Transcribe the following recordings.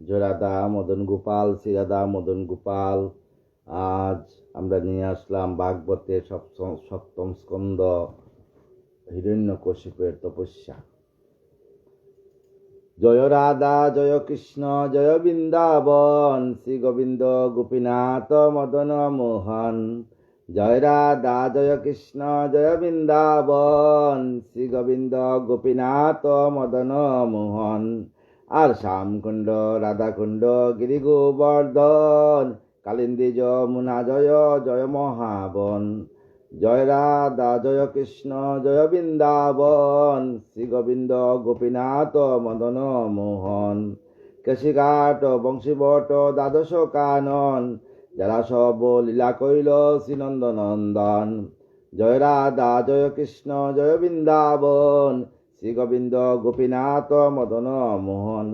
জয়রাধা মদন গোপাল, শ্রীরাধা মদন গোপাল। আজ আমরা নিয়ে আসলাম ভাগবতের সপ্তম স্কন্ধ হিরণ্যকশিপুর তপস্যা। জয় রাধা জয় কৃষ্ণ জয় বৃন্দাবন, শ্রী গোবিন্দ গোপীনাথ মদন মোহন। জয় রাধা জয় কৃষ্ণ জয় বৃন্দাবন, শ্রী গোবিন্দ গোপীনাথ মদন মোহন। আর শ্যামকুণ্ড রাধাকুণ্ড গিরি গোবর্ধন, কালিন্দী যমুনা জয় জয় মহাবন। জয় রাধা জয় কৃষ্ণ জয় বৃন্দাবন, শ্রী গোবিন্দ গোপীনাথ মদন মোহন। কেশিঘাট বংশীবট দ্বাদশ কানন, যারা সব লীলা কইল শ্রীনন্দনন্দন। জয় রাধা জয় কৃষ্ণ জয় বৃন্দাবন, শ্রী গোবিন্দ গোপীনাথ মদন মোহন।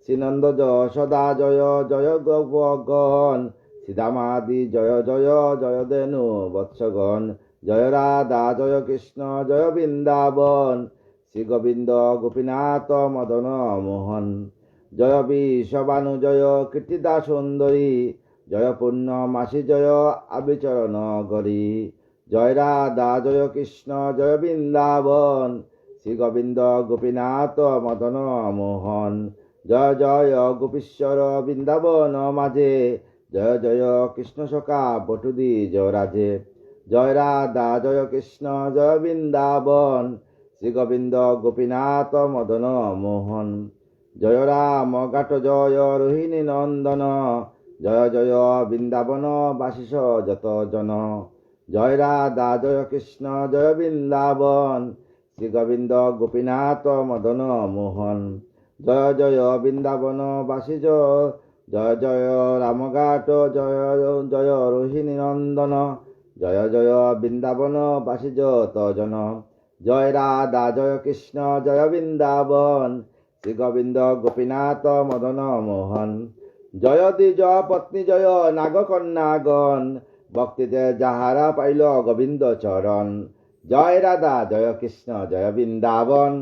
শ্রীনন্দ যশোদা জয় জয় গোপগণ, শ্রীদামাদি জয় জয় জয় ধেনু বৎসগণ। জয় রাধা জয় কৃষ্ণ জয় বৃন্দাবন, শ্রী গোবিন্দ গোপীনাথ মদন মোহন। জয় বিশ্ববানু জয় কীর্তিদা সুন্দরী, জয় পূর্ণমাসী জয় আবিচরণ গরি। জয় রাধা জয় কৃষ্ণ জয় বৃন্দাবন, শ্রী গোবিন্দ গোপীনাথ মদন মোহন। জয় জয় গোপীশ্বর বৃন্দাবন মাঝে, জয় জয় কৃষ্ণ সখা বটুদি জয়রাজে। জয় রাধা জয় কৃষ্ণ জয় বৃন্দাবন, শ্রী গোবিন্দ গোপীনাথ মদন মোহন। জয় রাম ঘাট জয় রোহিণী নন্দন, জয় জয় বৃন্দাবন বাসিস যত জন। জয় রাধা জয় কৃষ্ণ জয় বৃন্দাবন, শ্রী গোবিন্দ গোপীনাথ মদন মোহন। জয় জয় বৃন্দাবন বাসিজ, জয় জয় রামঘাট জয় জয় রোহিণী নন্দন। জয় জয় বৃন্দাবন বাসিজ তজন। জয় রাধা জয় কৃষ্ণ জয় বৃন্দাবন, শ্রী গোবিন্দ গোপীনাথ মদন মোহন। জয় দ্বিজ পত্নী জয় নাগকন্যাগণ, ভক্তিতে যাহারা পাইল গোবিন্দ চরণ। জয় রাধা জয় কৃষ্ণ জয় বৃন্দাবন,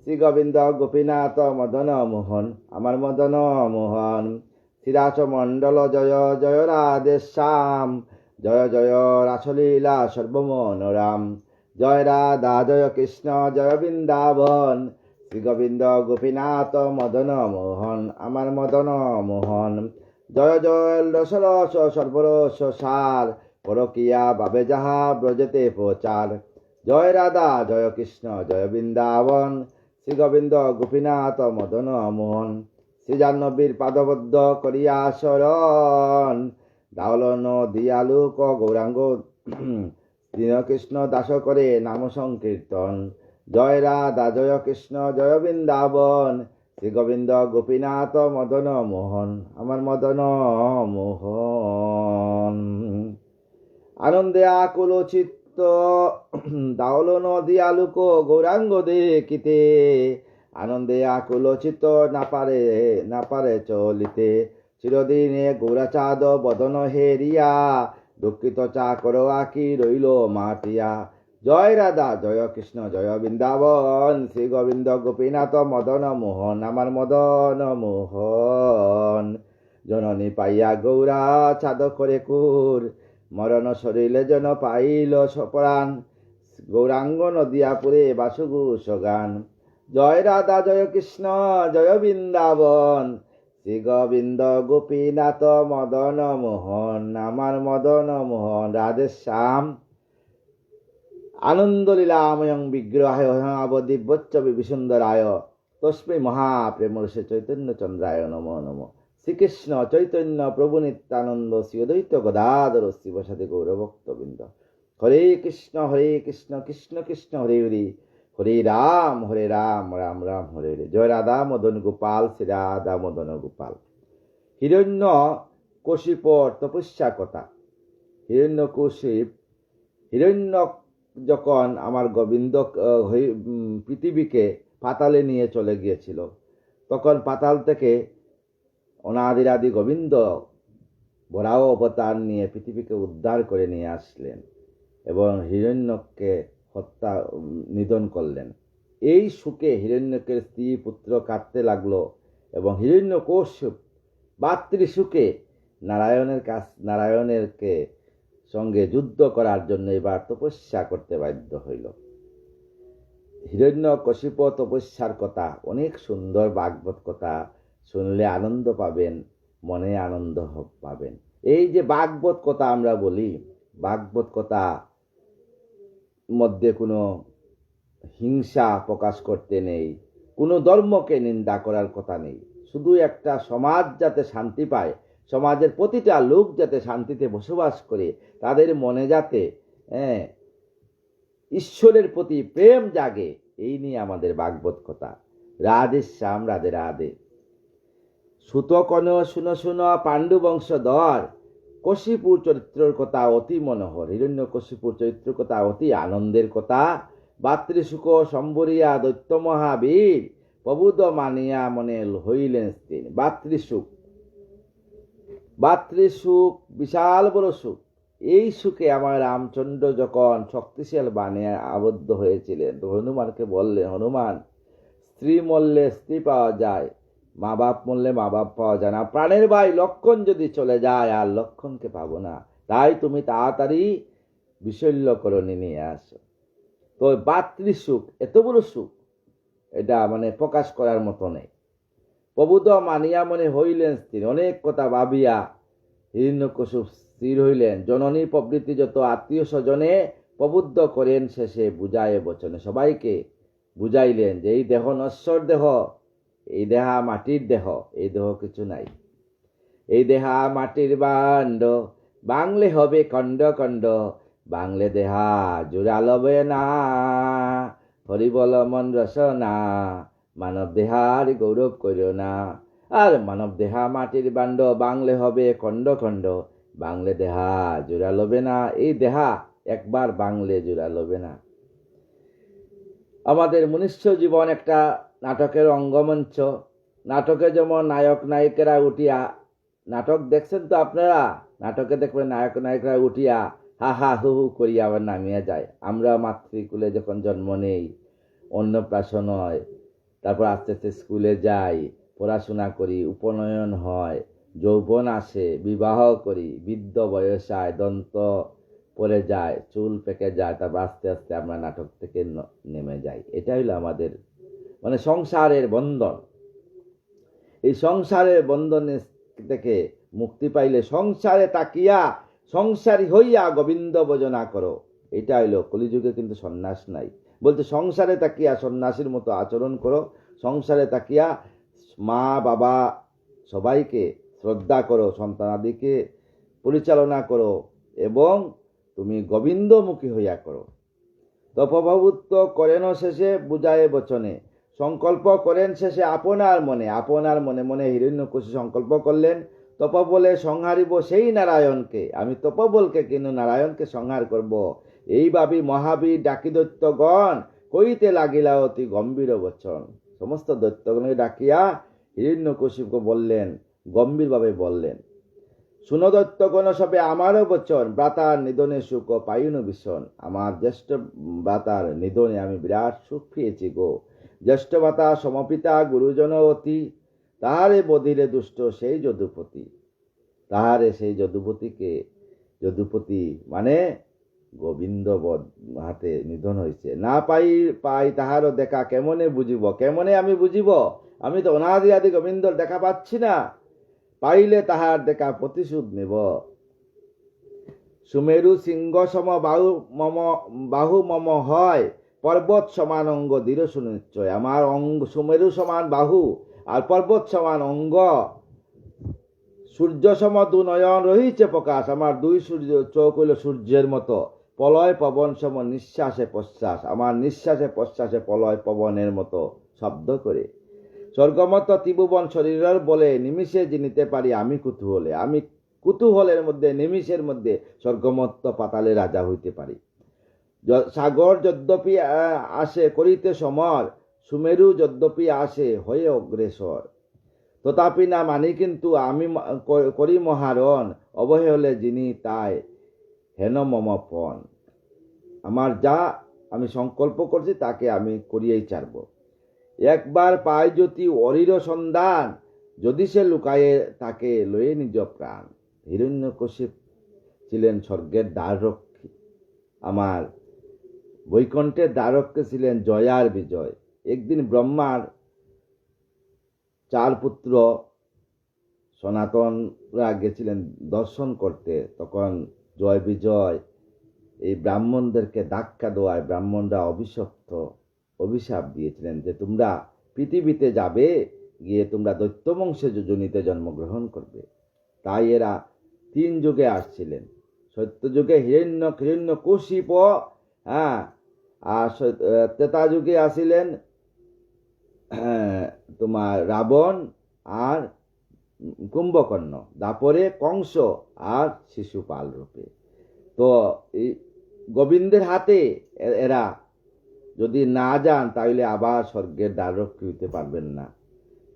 শ্রী গোবিন্দ গোপীনাথ মদন মোহন। আমার মদন মোহন। শ্রীরাস মণ্ডল জয় জয় রাধে শ্যাম, জয় জয় রাসলীলা সর্বমনোরাম। জয় রাধা জয় কৃষ্ণ জয় বৃন্দাবন, শ্রী গোবিন্দ গোপীনাথ মদন মোহন। আমার মদন মোহন। জয় জয় রসরস সর্বরস সার, পরকিয়া ভাবে যাহা ব্রজেতে প্রচার। জয় রাধা জয় কৃষ্ণ জয় বৃন্দাবন, শ্রী গোবিন্দ গোপীনাথ মদন মোহন। শ্রী জাহ্নবীর পাদবদ্ধ করিয়া শরণ, দাওলন দিয়ালুক গৌরাঙ্গ দীনকৃষ্ণ দাস করে নাম সংকীর্তন। জয় রাধা জয় কৃষ্ণ জয় বৃন্দাবন, শ্রী গোবিন্দ গোপীনাথ মদন মোহন। আমার মদন মোহন। আনন্দে আকুল চিত্ত দাওলন দিয়ালুক গৌরাঙ্গ দেখিতে, আনন্দে আকুল চিত্ত না পারে চলিতে। চিরদিনে গৌরাচাঁদ বদন হেরিয়া, দুঃখিত চাকর আঁকি রইল মাটিয়া। জয় রাধা জয় কৃষ্ণ জয় বৃন্দাবন, শ্রী গোবিন্দ গোপীনাথ মদন মোহন। আমার মদন মোহন। জননী পাইয়া গৌরা চাঁদ করে কুর, মরণ শরীরে যেন পাইল সপরাণ। গৌরাঙ্গ নদিয়াপুরে বাসুগুষ গান। জয় রাধা জয় কৃষ্ণ জয় বৃন্দাবন, শ্রী গোবিন্দ গোপীনাথ মদন মোহন। আমার মদন মোহন। রাধে শ্যাম। আনন্দলীলাময়ং বিগ্রহায় দিব্যচ্চ বিসুন্দরায়, তস্মৈ মহাপ্রেমরসে চৈতন্য চন্দ্রায় নমো নমঃ। শ্রীকৃষ্ণ চৈতন্য প্রভু নিত্যানন্দ শ্রী অদ্বৈত গদাধর শিবসাদি গৌরভক্তবৃন্দ। হরে কৃষ্ণ কৃষ্ণ কৃষ্ণ হরে হরে, হরে রাম রাম রাম হরে হরে। জয় রাধা মদন গোপাল, শ্রী রাধা মদন গোপাল। হিরণ্য কশিপর তপস্যা কথা। হিরণ্য যখন আমার গোবিন্দ পৃথিবীকে পাতালে নিয়ে চলে গিয়েছিল, তখন পাতাল থেকে অনাদিরাদি গোবিন্দ বরাহ অবতার নিয়ে পৃথিবীকে উদ্ধার করে নিয়ে আসলেন এবং হিরণ্যকে নিধন করলেন। এই সুখে হিরণ্যকের স্ত্রী পুত্র কাঁদতে লাগলো এবং হিরণ্যকশিপ ভাতৃসুখে নারায়ণেরকে সঙ্গে যুদ্ধ করার জন্য এবার তপস্যা করতে বাধ্য হইল। হিরণ্যকশিপ তপস্যার কথা অনেক সুন্দর, ভাগবত কথা শুনলে আনন্দ পাবেন, মনে আনন্দ পাবেন। এই যে ভাগবত কথা আমরা বলি, ভাগবত কথা মধ্যে কোনো হিংসা প্রকাশ করতে নেই, কোনো ধর্মকে নিন্দা করার কথা নেই। শুধু একটা সমাজ যাতে শান্তি পায়, সমাজের প্রতিটা লোক যাতে শান্তিতে বসবাস করে, তাদের মনে যাতে ঈশ্বরের প্রতি প্রেম জাগে, এই নিয়ে আমাদের ভাগবত কথা। রাধে শ্যাম, রাধে রাধে। সুতকন শুনো শুনো পাণ্ডু বংশধর, কশিপুর চরিত্রের কথা অতি মনোহর। হিরণ্যকশিপুর চরিত্রের কথা অতি আনন্দের কথা। ভাতৃসুখ সম্বরিয়া দৈত্য মহাবীর, প্রবুদ মানিয়া মনে হইলেন স্থির। ভাতৃসুখ বিশাল বড় সুখ। এই সুখে আমার রামচন্দ্র যখন শক্তিশাল বানে আবদ্ধ হয়েছিলেন, তো হনুমানকে বললেন, হনুমান, স্ত্রী মরলে স্ত্রী পাওয়া যায়, মা বাপ মরলে মা বাপ পাওয়া যায় না, প্রাণের ভাই লক্ষণ যদি চলে যায় আর লক্ষণকে পাবো না, তাই তুমি তাড়াতাড়ি বিশল্যকরণে নিয়ে আসো। তো ভাতৃসুখ এত বড় সুখ, এটা প্রকাশ করার মতো নেই। প্রবুদ্ধ মানিয়া মনে হইলেন স্থির। অনেক কথা ভাবিয়া হিরণ্যকশিপু স্থির হইলেন। জননী প্রভৃতি যত আত্মীয় স্বজনে প্রবুদ্ধ করেন শেষে বুঝায় বচনে। সবাইকে বুঝাইলেন যে এই দেহ নশ্বর দেহ, এই দেহা মাটির দেহ, এই দেহ কিছু নাই। এই দেহা মাটির বান্ড, বাংলে হবে খণ্ড খণ্ড, বাংলে দেহা জোড়া লবে না, হরিবল মন রসনা, মানব দেহার গৌরব করিও না। আর মানব দেহা মাটির বান্ড, বাংলে হবে খণ্ড খণ্ড, বাংলে দেহা জোড়া লবে না। এই দেহা একবার বাংলে জোড়া লবে না। আমাদের মনুষ্য জীবন একটা নাটকের অঙ্গমঞ্চ। নাটকে যেমন নায়ক নায়িকেরা উঠিয়া, নাটক দেখছেন তো আপনারা, নাটকে দেখবেন নায়ক নায়িকরা উঠিয়া হা হা হু হু করিয়া আবার নামিয়া যায়। আমরা মাতৃকুলে যখন জন্ম নেই, অন্নপ্রাশন হয়, তারপর আস্তে আস্তে স্কুলে যাই, পড়াশোনা করি, উপনয়ন হয়, যৌবন আসে, বিবাহ করি, বৃদ্ধ বয়সায় দন্ত পড়ে যায়, চুল পেকে যায়, তারপর আস্তে আস্তে আমরা নাটক থেকে নেমে যাই। এটা হইলো আমাদের সংসারের বন্ধন। এই সংসারের বন্ধনে থেকে মুক্তি পাইলে সংসারে তাকিয়া সংসারী হইয়া গোবিন্দ ভজনা করো। এটা হইলো কলিযুগে, কিন্তু সন্ন্যাস নাই। বলতে সংসারে তাকিয়া সন্ন্যাসীর মতো আচরণ করো, সংসারে তাকিয়া মা বাবা সবাইকে শ্রদ্ধা করো, সন্তানাদিকে পরিচালনা করো, এবং তুমি গোবিন্দমুখী হইয়া করো। তপভাবুত্ব করেন শেষে বুঝায় বচনে, সংকল্প করেন শেষে আপনার মনে। আপনার মনে মনে হিরণ্যকশিপু সংকল্প করলেন, তপবলে সংহারিব সেই নারায়ণকে। আমি তপবলকে কিন্তু নারায়ণকে সংহার করব, এই ভাবি মহাবীর ডাকি দৈত্যগণ কইতে লাগিলা অতি গম্ভীর বচন। সমস্ত দৈত্যগণকে ডাকিয়া হিরণ্যকশিপুকে বললেন, গম্ভীরভাবে বললেন, শুনো দৈত্যগণ সবে আমারও বচন, ব্রাতার নিধনে সুখ পাইন ভীষণ। আমার জ্যেষ্ঠ ব্রাতার নিধনে আমি বিরাট সুখ পেয়েছি গো। জ্যেষ্ঠ ভ্রাতা সমপিতা গুরুজন অতি, তাহারে বধিরে দুষ্ট সেই যদুপতি। তাহারে সেই যদুপতিকে, যদুপতি গোবিন্দ হাতে নিধন হয়েছে। না পাই তাহারও দেখা কেমনে বুঝিব, কেমনে আমি বুঝিব? আমি তো অনাদি আদি গোবিন্দর দেখা পাচ্ছি না। পাইলে তাহার দেখা প্রতিশোধ নেব। সুমেরু সিংহ সম বাহু মম হয়, পর্বত সমান অঙ্গ দৃঢ় সুনিশ্চয়। আমার অঙ্গ সুমেরু সমান বাহু আর পর্বত সমান অঙ্গ, সূর্য সম দু নয়ন রহিছে প্রকাশ। আমার দুই সূর্য চোখ হইল সূর্যের মতো, প্রলয় পবন সম নিঃশ্বাসে প্রশ্বাস। আমার নিঃশ্বাসে প্রশ্বাসে প্রলয় পবনের মতো শব্দ করে। স্বর্গমত ত্রিভুবন শরীরের বলে, নিমিষে জিনিতে পারি আমি কুতূহলে। আমি কুতূহলের মধ্যে, নিমিষের মধ্যে স্বর্গমত্ত পাতালে রাজা হইতে পারি। সাগর যদ্যপি আসে করিতে সমর, সুমেরু যদ্যপি আসে হয়ে অগ্রেসর। তথাপি না মানি কিন্তু আমি করি মহারণ, অবহে হলে যিনি তাই হেন মমপন। আমার যা আমি সংকল্প করছি তাকে আমি করিয়েই ছাড়ব। একবার পাই যদি অরির সন্ধান, যদি সে লুকায়ে তাকে লয়ে নিজ প্রাণ। হিরণ্যকশিপ ছিলেন স্বর্গের দ্বাররক্ষী, আমার বৈকুণ্ঠের দ্বাররক্ষী ছিলেন জয়ার বিজয়। একদিন ব্রহ্মার 4 পুত্র সনাতনরা গেছিলেন দর্শন করতে, তখন জয় বিজয় এই ব্রাহ্মণদেরকে ধাক্কা দেওয়ায় ব্রাহ্মণরা অভিশাপ দিয়েছিলেন যে তোমরা পৃথিবীতে যাবে, গিয়ে তোমরা দৈত্য বংশে যোজনীতে জন্মগ্রহণ করবে। তাই এরা 3 যুগে আসছিলেন। সত্যযুগে হিরণ্যকশিপ, আর ত্রেতা যুগে আসিলেন তোমার রাবণ আর কুম্ভকর্ণ, তারপরে কংস আর শিশুপাল রূপে। তো এই গোবিন্দের হাতে এরা যদি না যান তাইলে আবার স্বর্গের দ্বাররক্ষী হইতে পারবেন না।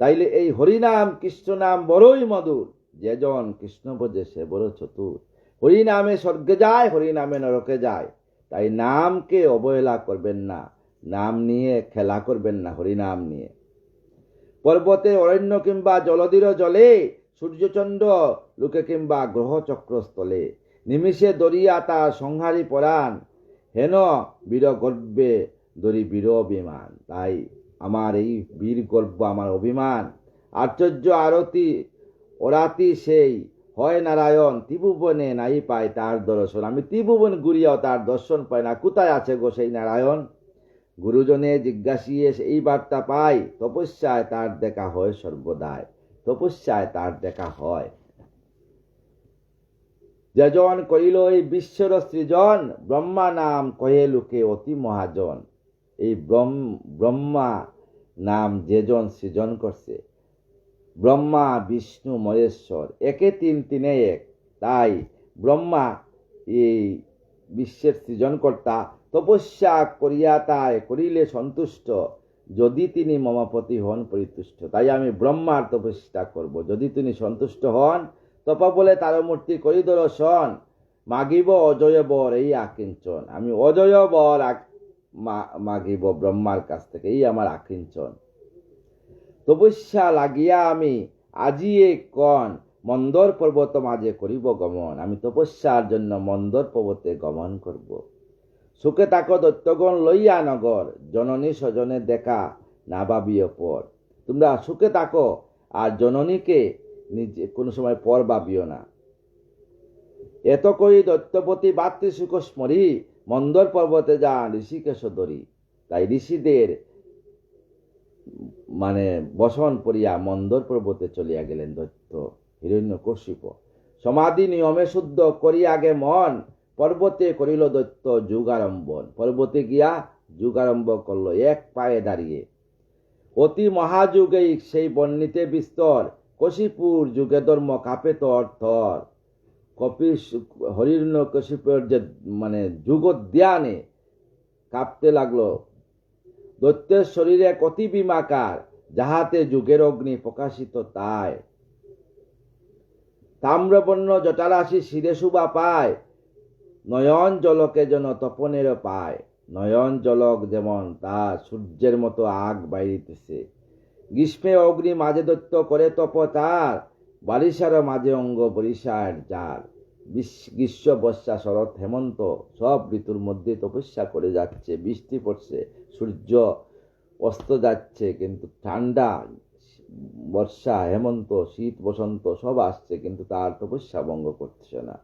তাইলে এই হরিনাম কৃষ্ণ নাম বড়ই মধুর, যেজন কৃষ্ণ বোঝে সে বড় চতুর। হরিনামে স্বর্গে যায়, হরিনামে নরকে যায়। তাই নামকে অবহেলা করবেন না, নাম নিয়ে খেলা করবেন না। হরিনাম নিয়ে পর্বতে অরণ্য কিংবা জলধির জলে, সূর্যচন্দ্র লোকে কিংবা গ্রহচক্র স্থলে, নিমিষে দরিয়া তার সংহারী পরাণ, হেন বীর গর্বে দরি বীর অভিমান। তাই আমার এই বীর গর্ব, আমার অভিমান। আশ্চর্য আরতি ওরাতি সেই হয় নারায়ণ, ত্রিভুবনে নাই পায় তার দর্শন। আমি ত্রিভুবন ঘুরিয়াও তার দর্শন পাই না, কোথায় আছে গো সেই নারায়ণ? গুরুজনে জিজ্ঞাসিয়ে এই বার্তা পাই, তপস্যায় তার দেখা হয় সর্বদাই, তপস্যায় তার দেখা হয়। যেজন করিল এই বিশ্বর সৃজন, ব্রহ্মা নাম কহে লোকে অতি মহাজন। এই ব্রহ্মা নাম যেজন সৃজন করছে, ব্রহ্মা বিষ্ণু মহেশ্বর, একে 3 3 এক। তাই ব্রহ্মা এই বিশ্বের সৃজনকর্তা। তপস্যা করিয়া তাই করিলে সন্তুষ্ট, যদি তিনি মমাপতি হন পরিতুষ্ট। তাই আমি ব্রহ্মার তপস্যা করব, যদি তিনি সন্তুষ্ট হন। তপ বলে তার মূর্তি করি দর্শন, মাগিব অজয় বর এই আকিঞ্চন। আমি অজয় বর মাগিব ব্রহ্মার কাছ থেকে, এই আমার আকিঞ্চন। তপস্যা লাগিয়া আমি আজিয়ে কন, মন্দর পর্বত মাঝে করিব গমন। আমি তপস্যার জন্য মন্দর পর্বতে গমন করব। সুখে তাকো দৈত্যগণ লইয়া নগর, জননী স্বজনে দেখা না ভাবিও পর। তোমরা সুখে থাকো, আর জননীকে নিজে কোনো সময় পর ভাবিও না। এত কই দৈত্যপতি ভাতৃসুখ স্মরি, মন্দর পর্বতে যান ঋষিকেশ ধরি। তাই ঋষিদের বসন পড়িয়া মন্দর পর্বতে চলিয়া গেলেন দৈত্য হিরণ্যকশিপ। সমাধি নিয়মে শুদ্ধ করি আগে মন, পর্বতে করিল দৈত্য যুগারম্ভন। পর্বতে গিয়া যুগারম্ভ করল এক পায়ে দাঁড়িয়ে। অতি মহাযুগেই সেই বর্ণিতে বিস্তর, কশিপুর যুগে ধর্ম কাপে তর থর। হিরণ্যকশিপুর যে যুগোদ্যানে কাঁপতে লাগলো। দৈত্যের শরীরে কতি বিমাকার, যাহাতে যুগের অগ্নি প্রকাশিত তাই। তাম্রবর্ণ জটারাশি শিরে শুভা পায়, নয়ন জলকে যেন তপনের পায়। নয়ন জলক যেমন তা সূর্যের মতো আগ বাইরিতেছে। গ্রীষ্মে অগ্নি মাঝে দৈত্য করে তপ তার, বারিশার মাঝে অঙ্গ বরিশার যার। গ্রীষ্ম বর্ষা শরৎ হেমন্ত সব ঋতুর মধ্যে তপস্যা করে যাচ্ছে। বৃষ্টি পড়ছে, সূর্য অস্ত যাচ্ছে, কিন্তু ঠান্ডা বর্ষা হেমন্ত শীত বসন্ত সব আসছে, কিন্তু তার তপস্যা ভঙ্গ করছে না।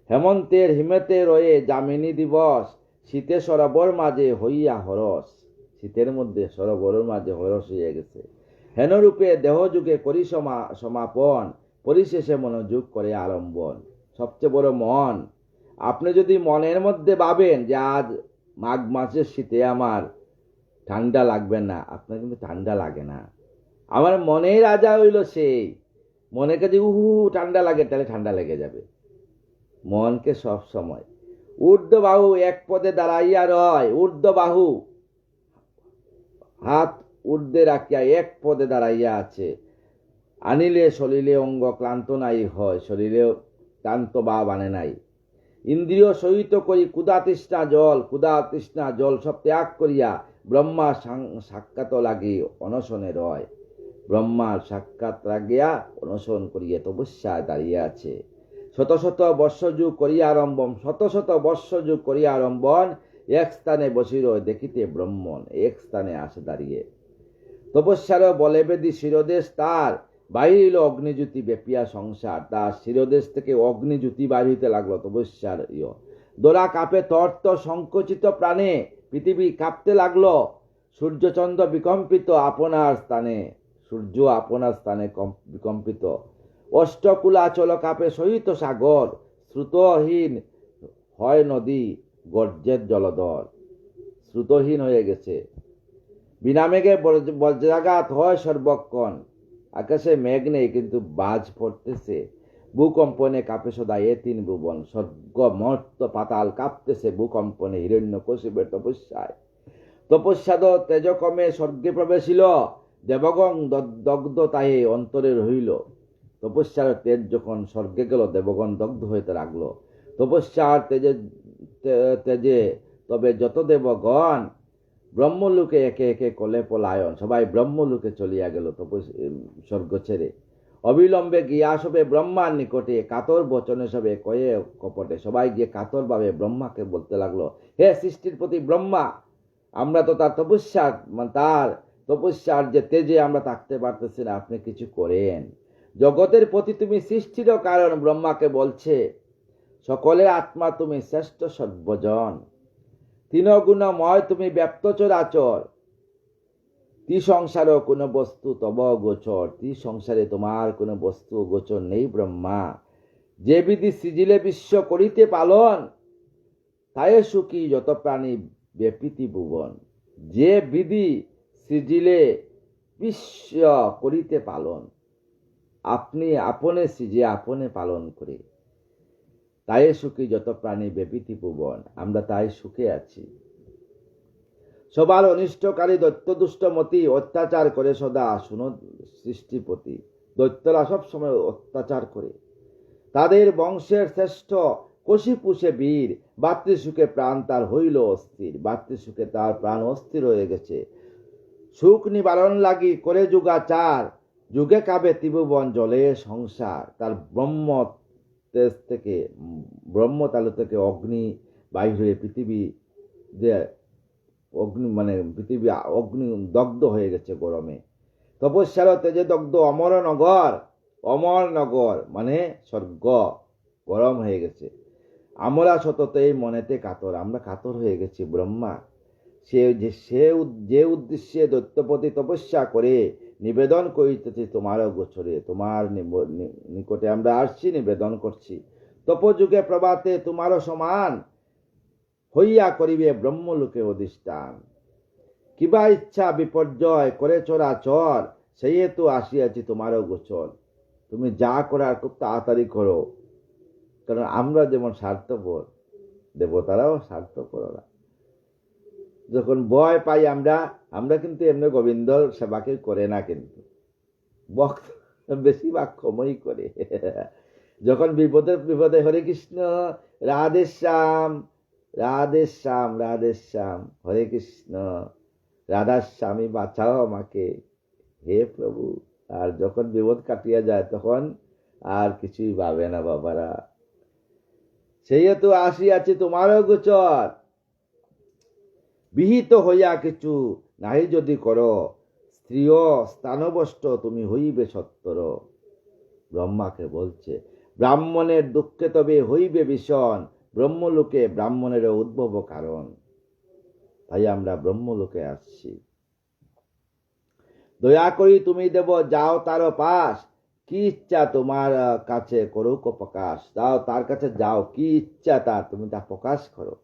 হেমন্তের হিমেতে রয়ে যামিনী দিবস, শীতে সরোবর মাঝে হইয়া হরস। শীতের মধ্যে সরোবরের মাঝে হরস হইয়া গেছে। হেনরূপে দেহযুগে করি সমাপন, পরিশেষে মনোযোগ করে আলম্বন। সবচেয়ে বড় মন। আপনি যদি মনের মধ্যে ভাবেন যে আজ মাঘ মাসের শীতে আমার ঠান্ডা লাগবে না, আপনার কিন্তু ঠান্ডা লাগে না। আমার মনের রাজা হইল সেই। মনেকে যদি ঠান্ডা লাগে, তাহলে ঠান্ডা লেগে যাবে। মনকে সব সময় ঊর্ধ্ব বাহু এক পদে দাঁড়াইয়া রয়। ঊর্ধ্ব বাহু হাত ঊর্ধ্বে রাখিয়া এক পদে দাঁড়াইয়া আছে। আনিলে শরীরে অঙ্গ ক্লান্ত নাই হয়, শরীরেও ক্লান্ত ভাব আনে নাই। ইন্দ্রিয় সহিত করি ক্ষুধা তৃষ্ণা জল, ক্ষুধা তৃষ্ণা জল সব ত্যাগ করিয়া ব্রহ্মা সাক্ষাৎ লাগি অনশনে রয়। ব্রহ্মার সাক্ষাৎ রাগিয়া অনুসরণ করিয়া তপস্যায় দাঁড়িয়ে আছে। শত শত বর্ষযুগ করিয়া আরম্ভন, শত শত বর্ষযুগ করিয়া আরম্ভন, এক স্থানে বসিল দেখিতে ব্রহ্মণ, এক স্থানে আসে দাঁড়িয়ে। তপস্যার বলে বেদি শিরদেশ তার, বাহিল অগ্নিজ্যোতি ব্যাপিয়া সংসার তার। শিরদেশ থেকে অগ্নিজ্যোতি বাহির হইতে লাগলো তপস্যার দোলা কাঁপে তর্ত সংকুচিত প্রাণে, পৃথিবী কাঁপতে লাগলো। সূর্যচন্দ্র বিকম্পিত আপনার স্থানে, সূর্য আপনার স্থানে বিকম্পিত। অষ্টকুলাচল কাঁপে সহিত সাগর, শ্রুতহীন হয় নদী গর্জের জলধর। শ্রুতহীন হয়ে গেছে। বিনা মেঘে বজ্রাঘাত হয় সর্বক্ষণ। আকাশে মেঘ নেই কিন্তু বাজ পড়তেছে। ভূকম্পনে কাঁপে সদা এ তিন ভুবন, স্বর্গ মর্ত পাতাল কাঁপতেছে ভূকম্পনে হিরণ্যকশিপের তপস্যায়। তপস্যাদ তেজকমে স্বর্গে প্রবেশিল, দেবগণ দগ্ধ তাহে অন্তরে রহিল। তপস্যার তেজ যখন স্বর্গে গেল, দেবগণ দগ্ধ হইতে লাগলো তপস্যার তেজে। তবে যত দেবগণ ব্রহ্মলোকে একে একে কলে পলায়ন, সবাই ব্রহ্মলোকে চলিয়া গেল স্বর্গ ছেড়ে। অবিলম্বে গিয়া সবে ব্রহ্মার নিকটে, কাতর বচনে সবে কয়ে কপটে। সবাই গিয়ে কাতর ভাবে ব্রহ্মাকে বলতে লাগলো, হে সৃষ্টির প্রতি ব্রহ্মা, আমরা তো তার তপস্যার যে তেজে আমরা থাকতে পারতেছি না, আপনি কিছু করেন। জগতের প্রতি তুমি সৃষ্টির কারণ। ব্রহ্মাকে বলছে, সকলের আত্মা তুমি শ্রেষ্ঠ সর্বজন, তিনগুণময় তুমি ব্যাপ্ত চরাচর। তি সংসার কোন বস্তু তব গোচর, তি সংসারে তোমার কোন বস্তু গোচর নেই ব্রহ্মা। যে বিধি সৃজিলে বিশ্ব করিতে পালন, তাই সুখী যত প্রাণী ব্যাপিতি ভুবন। যে বিধি সৃজিলে বিশ্ব করিতে পালন, আপনি আপনে সৃজে আপনে পালন করে, তাই সুখী যত প্রাণী ব্যাপিতি ভুবন। আমরা তাই সুখে আছি। সবার অনিষ্টকারী দৈত্য দুষ্টমতি অত্যাচার করে সদা শুনো সৃষ্টিপতি। দৈত্যরা সবসময় অত্যাচার করে। তাদের বংশের শ্রেষ্ঠ কশিপুষে বীর, ভাতৃসুখে প্রাণ তার হইল অস্থির। ভাতৃসুখে তার প্রাণ অস্থির হয়ে গেছে। সুখ নিবারণ লাগি করে যুগাচার, যুগে কাবে ত্রিভুবন জলে সংসার। তার তেজ থেকে, ব্রহ্মতালু থেকে অগ্নি বাহির হয়ে পৃথিবী যে পৃথিবী অগ্নি দগ্ধ হয়ে গেছে গরমে। তপস্যার তেজে দগ্ধ অমরনগর, অমরনগর মানে স্বর্গ গরম হয়ে গেছে। আমরা সততেই মনেতে কাতর, আমরা কাতর হয়ে গেছি ব্রহ্মা। যে উদ্দেশ্যে দৈত্যপতি তপস্যা করে নিবেদন করিতেছি তোমার গোচরে, তোমার নিকটে আমরা আসছি, নিবেদন করছি। তপযুগে প্রভাতে তোমারও সমান হইয়া করিবে ব্রহ্মলোকে অধিষ্ঠান। কিবা ইচ্ছা বিপর্যয় করে চরাচর, সেই হেতু আসিয়াছি তোমারও গোচর। তুমি যা করার খুব তাড়াতাড়ি করো, কারণ আমরা যেমন স্বার্থপর, দেবতারাও স্বার্থপর। যখন ভয় পাই আমরা কিন্তু এমনি গোবিন্দ সেবাকে করে না, কিন্তু ভক্ত বেশিরভাগ ক্ষমই করে। যখন বিপদে হরে কৃষ্ণ রাধে শ্যাম, রাধে শ্যাম, রাধে শ্যাম, হরে কৃষ্ণ রাধা স্বামী বাঁচাও আমাকে, হে প্রভু। আর যখন বিপদ কাটিয়া যায় তখন আর কিছুই ভাবে না বাবারা। সেই হেতু আসিয়াছি তোমারও গোচর, বিহিত হইয়া কিছু নাহি যদি করো, স্ত্রীয় স্থানবষ্ট তুমি হইবে সত্তর। ব্রহ্মাকে বলছে, ব্রাহ্মণের দুঃখে তবে হইবে ভীষণ, ব্রহ্মলোকে ব্রাহ্মণের উদ্ভব কারণ। তাই আমরা ব্রহ্মলোকে আসছি। দয়া করি তুমি দেব যাও তার পাশ, কি ইচ্ছা তোমার কাছে করুক প্রকাশ। যাও তার কাছে যাও, কি ইচ্ছা তার তুমি তা প্রকাশ করো।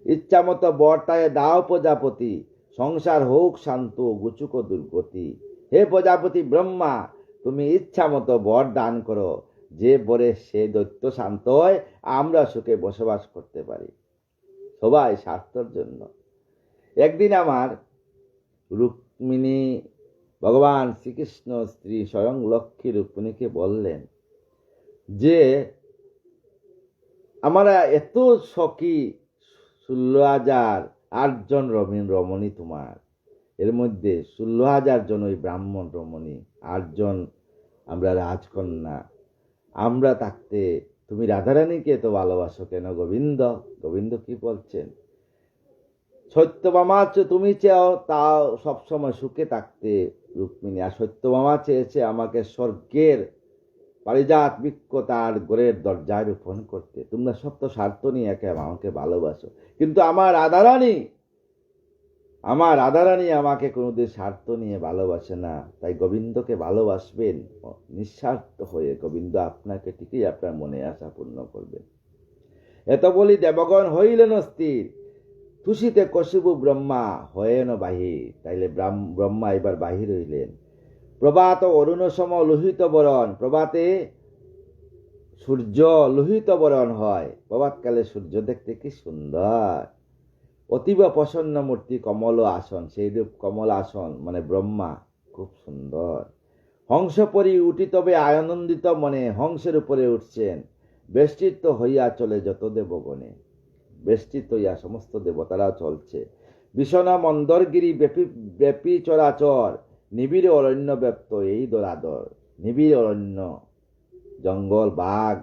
ইচ্ছা মতো বরটায় দাও প্রজাপতি, সংসার হোক শান্ত গুচুক দুর্গতি। হে প্রজাপতি ব্রহ্মা, তুমি ইচ্ছা মতো বর দান করো, যে বরে সে দৈত্য শান্ত হয়, আমরা সুখে বসবাস করতে পারি। সবাই স্বার্থের জন্য। একদিন আমার রুক্মিণী, ভগবান শ্রীকৃষ্ণ স্ত্রী স্বয়ং লক্ষ্মী রুক্মিণীকে বললেন যে, আমরা এত সখী 16,000 8 জন রমণী তোমার, এর মধ্যে 16,000 জন ওই ব্রাহ্মণ রমণী, 8 জন আমরা রাজকন্যা। আমরা থাকতে তুমি রাধারানীকে এত ভালোবাসো কেন গোবিন্দ? গোবিন্দ কি বলছেন? সত্যভামা তুমি চাও তাও সবসময় সুখে থাকতে রুক্মিণী, আর সত্যভামা চেয়েছে আমাকে স্বর্গের পারিজাত বৃক্ষ তার ঘরের দরজায় রোপণ করতে। তোমরা সব তো স্বার্থ নিয়ে একে আমাকে ভালোবাসো, কিন্তু আমার রাধারানী আমাকে কোনোদিন স্বার্থ নিয়ে ভালোবাসে না। তাই গোবিন্দকে ভালোবাসবেন নিঃস্বার্থ হয়ে। গোবিন্দ আপনাকে ঠিকই আপনার মনে আশা পূর্ণ করবেন। এত বলি দেবগণ হইলেন স্থির, তুষিতে কশিবু ব্রহ্মা হয়েন বাহির। তাইলে ব্রহ্মা এবার বাহির হইলেন। প্রভাত অরুণ সম লোহিত বরণ, প্রভাতে সূর্য লোহিত বরণ হয়। প্রভাতকালে সূর্য দেখতে কি সুন্দর। অতীব প্রসন্ন মূর্তি কমল আসন, সেই রূপ কমল আসন মানে ব্রহ্মা খুব সুন্দর। হংস পরি উঠি তবে আনন্দিত মনে, হংসের উপরে উঠছেন। বেষ্টিত হইয়া চলে যত দেবগণে, বেষ্টিত হইয়া সমস্ত দেবতারাও চলছে। বিষণ মন্দরগিরি ব্যাপী চরাচর, নিবিড় অরণ্য ব্যপ্ত এই দরাদর। নিবিড় অরণ্য, জঙ্গল, বাঘ,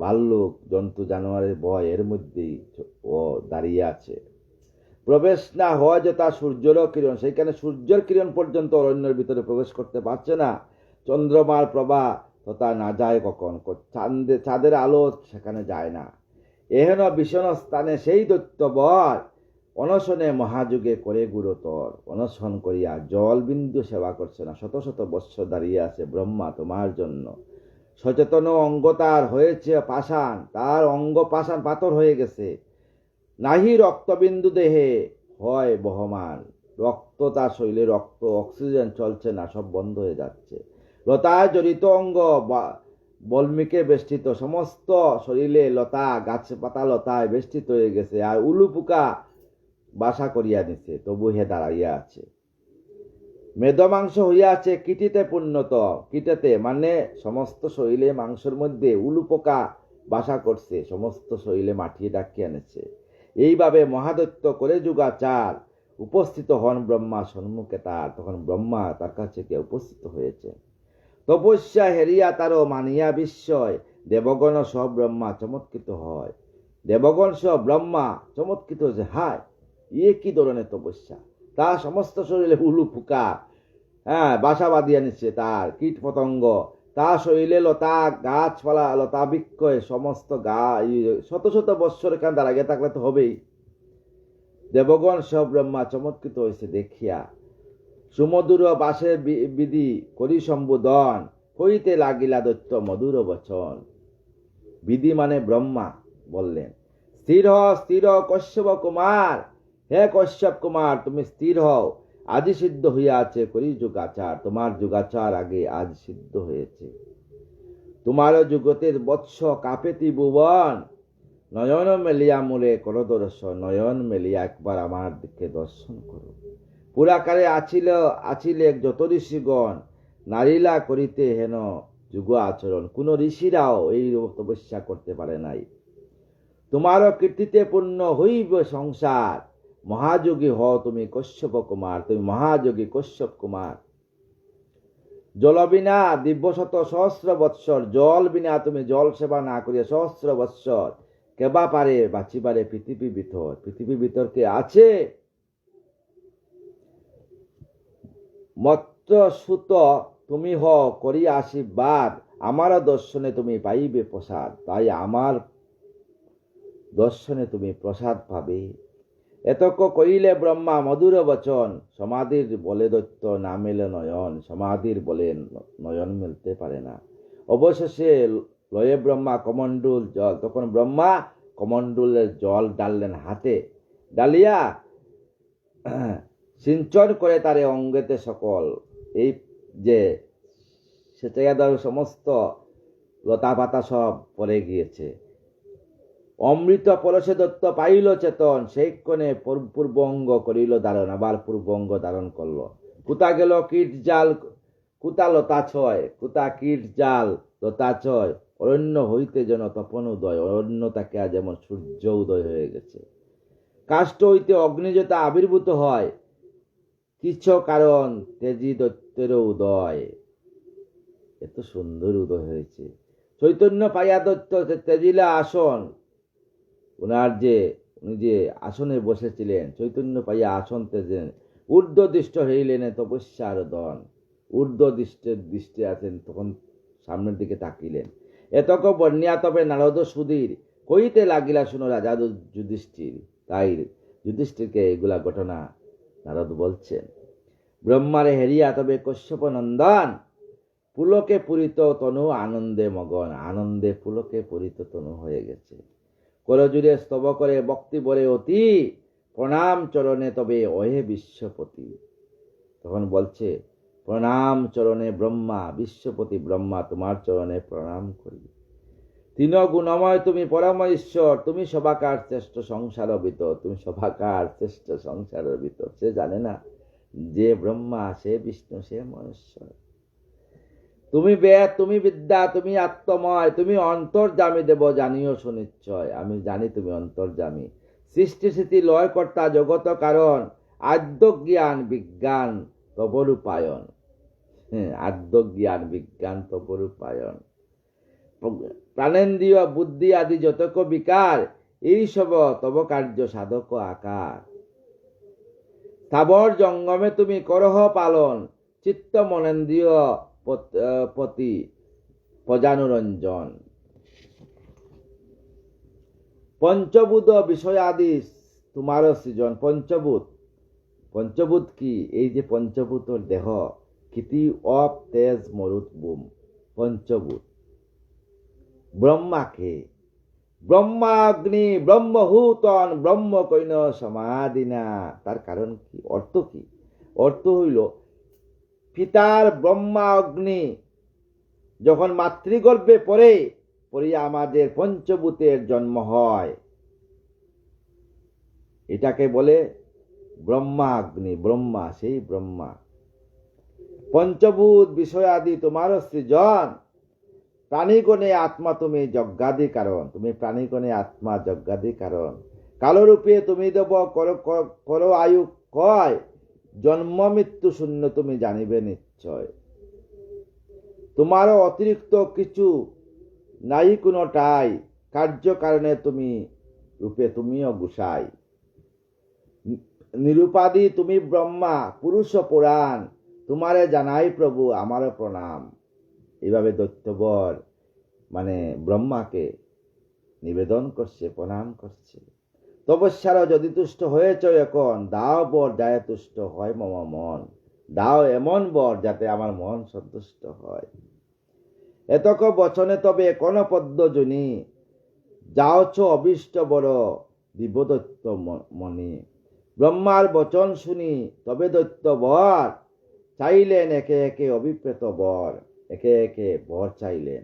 ভাল্লুক, জন্তু জানোয়ারের ভয়, এর মধ্যেই ও দাঁড়িয়ে আছে। প্রবেশ না হওয়া যথা সূর্যেরও কিরণ, সেইখানে সূর্যের কিরণ পর্যন্ত অরণ্যের ভিতরে প্রবেশ করতে পারছে না। চন্দ্রমার প্রভা তথা না যায় কখন, চাঁদের আলো সেখানে যায় না। এহেন ভীষণ স্থানে সেই দৈত্যবর, অনশনে মহাযুগে করে গুরুতর। অনশন করিয়া জল বিন্দু সেবা করছে না, শত শত বৎসর দাঁড়িয়ে আছে ব্রহ্মা তোমার জন্য। সচেতন অঙ্গ তার হয়েছে পাষাণ, তার অঙ্গ পাষাণ পাথর হয়ে গেছে। নাহি রক্তবিন্দু দেহে হয় বহমান, রক্ত তার শরীরে রক্ত, অক্সিজেন চলছে না, সব বন্ধ হয়ে যাচ্ছে। লতায় জড়িত অঙ্গ, বল্মিকে বেষ্টিত, সমস্ত শরীরে লতা, গাছ পাতা লতায় বেষ্টিত হয়ে গেছে। আর উলু পোকা বাসা করিয়া নিছে, তবু হে দাঁড়াইয়া আছে। মেদ মাংস হইয়া আছে কীটিতে পূর্ণত, কীটেতে মানে সমস্ত শরীরে মাংসের মধ্যে উলু পোকা বাসা করছে, সমস্ত শরীরে মাটিয়ে ডাকিয়ে এনেছে। এইভাবে মহাদৈত্য করে যুগাচার উপস্থিত হন ব্রহ্মা সম্মুখে তার। তখন ব্রহ্মা তার কাছে কে উপস্থিত হয়েছে। তপস্যা হেরিয়া তারও মানিয়া বিস্ময়, দেবগণ সব ব্রহ্মা চমৎকৃত হয়। দেবগণ সব ব্রহ্মা চমৎকৃত যে হায়, ইয়ে কি ধরনের তপস্যা! তার সমস্ত শরীরে উলু পোকা বাসা বাঁধিয়া নিচ্ছে, তার কীট পতঙ্গ, তার শরীরে লতা গাছপালা লতা বৃক্ষ সমস্ত শত শত বৎসর এখানে দাঁড়াইয়া থাকলে তো হবেই। দেবগণ সব ব্রহ্মা চমৎকৃত হয়েছে দেখিয়া। সুমধুর বাসের বিধি করি সম্বোধন, কইতে লাগিলা দৈত্য মধুর বচন। বিধি মানে ব্রহ্মা বললেন, স্থির স্থির কশ্যপ কুমার, হে কশ্যপ কুমার তুমি স্থির হও। আজই সিদ্ধ হইয়া আছে করি যুগাচার, তোমার যুগাচার আগে আজ সিদ্ধ হয়েছে। তোমারও যুগতের বৎস কাপেতি ভুবন, নয়ন মেলিয়া মূলে করো দর্শন। নয়ন মেলিয়া একবার আমার দিকে দর্শন করো। পুরাকালে আছিলে যত ঋষিগণ, নারীলা করিতে হেন যুগ আচরণ। কোন ঋষিরাও এই তপস্যা করতে পারে নাই। তোমারও কীর্তিতে পূর্ণ হইব সংসার, মহাযোগী হও তুমি কশ্যপ কুমার, তুমি মহাযোগী কশ্যপ কুমার। জল বিনা দিব্যশত সহস্র বৎসর, জল বিনা তুমি জল সেবা না করিয়া সহস্র বৎসর কেবা পারে বাঁচিবারে পৃথিবী ভিতর। পৃথিবী ভিতর কে আছে? মত্র সুত তুমি হও করি আশীর্বাদ, আমার দর্শনে তুমি পাইবে প্রসাদ। তাই আমার দর্শনে তুমি প্রসাদ পাবে। এতক কইলে ব্রহ্মা মধুর বচন, সমাধির বলে দৈত্য না মেলে নয়ন। সমাধির বলে নয়ন মিলতে পারে না। অবশেষে লয়ে ব্রহ্মা কমণ্ডুল জল, তখন ব্রহ্মা কমণ্ডুলের জল ডাললেন হাতে, ডালিয়া সিঞ্চন করে তারে অঙ্গেতে সকল। এই যে সেচাইয়া দেওয়ার সমস্ত লতা পাতা সব পড়ে গিয়েছে। অমৃত পরশে দত্ত পাইল চেতন, সেই ক্ষণে পূর্ব অঙ্গ করিল ধারণ। আবার পূর্ব অঙ্গ ধারণ করলো। কুতা গেল কীট জাল, কুতা লতা ছয়, কুতা কীট জাল লতা ছয়। অরণ্য হইতে যেন তপন উদয়, অরণ্য তাকে যেমন সূর্য উদয় হয়ে গেছে। কাষ্ঠ হইতে অগ্নি যেটা আবির্ভূত হয়, কিছু কারণ তেজি দৈত্যের উদয়। এত সুন্দর উদয় হয়েছে। চৈতন্য পাইয়া দৈত্য তেজিলা আসন, উনি যে আসনে বসেছিলেন, চৈতন্য পাইয়া আসন তেজেন, ঊর্ধ্বদৃষ্ট হইলেন তপস্যার দন। দৃষ্টি আছেন, তখন সামনের দিকে তাকিলেন। এতক বন্যা তবে নারদ সুধীর, কইতে লাগিলা শুনো রাজা যুধিষ্ঠির। তাই যুধিষ্ঠিরকে এগুলা ঘটনা নারদ বলছেন। ব্রহ্মারে হেরিয়া তবে কশ্যপ নন্দন, পুলকে পূরিত তনু আনন্দে মগন। আনন্দে পুলকে পূরিত তনু হয়ে গেছে। করজুড়ে স্তব করে ভক্তি বলে অতি, প্রণাম চরণে তবে অহে বিশ্বপতি। তখন বলছে, প্রণাম চরণে ব্রহ্মা, বিশ্বপতি ব্রহ্মা, তোমার চরণে প্রণাম করি। তিন গুণময় তুমি পরম ঈশ্বর, তুমি সবাকার শ্রেষ্ঠ সংসার ভিতর। তুমি সবাকার শ্রেষ্ঠ সংসারের ভিতর। সে জানে না যে ব্রহ্মা, সে বিষ্ণু, সে মহেশ্বর। তুমি বেদ, তুমি বিদ্যা, তুমি আত্মময়, তুমি অন্তর্যামী দেব জানিও সুনিশ্চয়। আমি জানি তুমি অন্তর্যামী। সৃষ্টি স্থিতি লয় কর্তা জগত কারণ, আদ্য জ্ঞান বিজ্ঞান তবরূপায়ন। আদ্য জ্ঞান বিজ্ঞান তবরূপায়ন। প্রাণেন্দ্রিয় বুদ্ধি আদি যতক বিকার, এই সব তব কার্য সাধক আকার। স্থাবর জঙ্গমে তুমি করহ পালন, চিত্ত মনেন্দ্রিয় পতি প্রজানুরঞ্জন। পঞ্চভূত বিষয়াদি তোমার সৃজন। পঞ্চভূত কি? এই যে পঞ্চভূতর দেহ, কৃতি অপ তেজ মরুত বুম, পঞ্চভূত। ব্রহ্মাকে, ব্রহ্মা অগ্নি ব্রহ্মহূতন ব্রহ্ম কৈন সমাধিনা। তার কারণ কি? অর্থ কি? অর্থ হইল, পিতার ব্রহ্মা অগ্নি যখন মাতৃগর্ভে পড়িয়া আমাদের পঞ্চভূতের জন্ম হয়, এটাকে বলে ব্রহ্মা অগ্নি। ব্রহ্মা, সেই ব্রহ্মা। পঞ্চভূত বিষয়াদি তোমার সৃজন, প্রাণীগণে আত্মা তুমি যজ্ঞাদি কারণ। তুমি প্রাণীগণে আত্মা যজ্ঞাদি কারণ। কালরূপে তুমি দেব কর আয়ু কয়, জন্ম মৃত্যু শূন্য তুমি জানিবে নিশ্চয়। তোমারও অতিরিক্ত কিছু নাই কোনটাই, কার্য কারণে তুমি রূপে তুমিও গুসাই। নিরুপাদি তুমি ব্রহ্মা, পুরুষ পুরাণ, তোমারে জানাই প্রভু আমারও প্রণাম। এইভাবে দৈত্যবর মানে ব্রহ্মাকে নিবেদন করছে, প্রণাম করছে। তপস্যারও যদি তুষ্ট হয়েছ এখন, দাও বর যায় তুষ্ট হয় মম মন। দাও এমন বর যাতে আমার মন সন্তুষ্ট হয়। এতক বচনে তবে কোন পদ্মজনী, যাওছ অবিষ্ট বড় দিব্যদত্ত মণি। ব্রহ্মার বচন শুনি তবে দৈত্য বর, চাইলেন একে একে অভিপ্রেত বর। একে একে বর চাইলেন।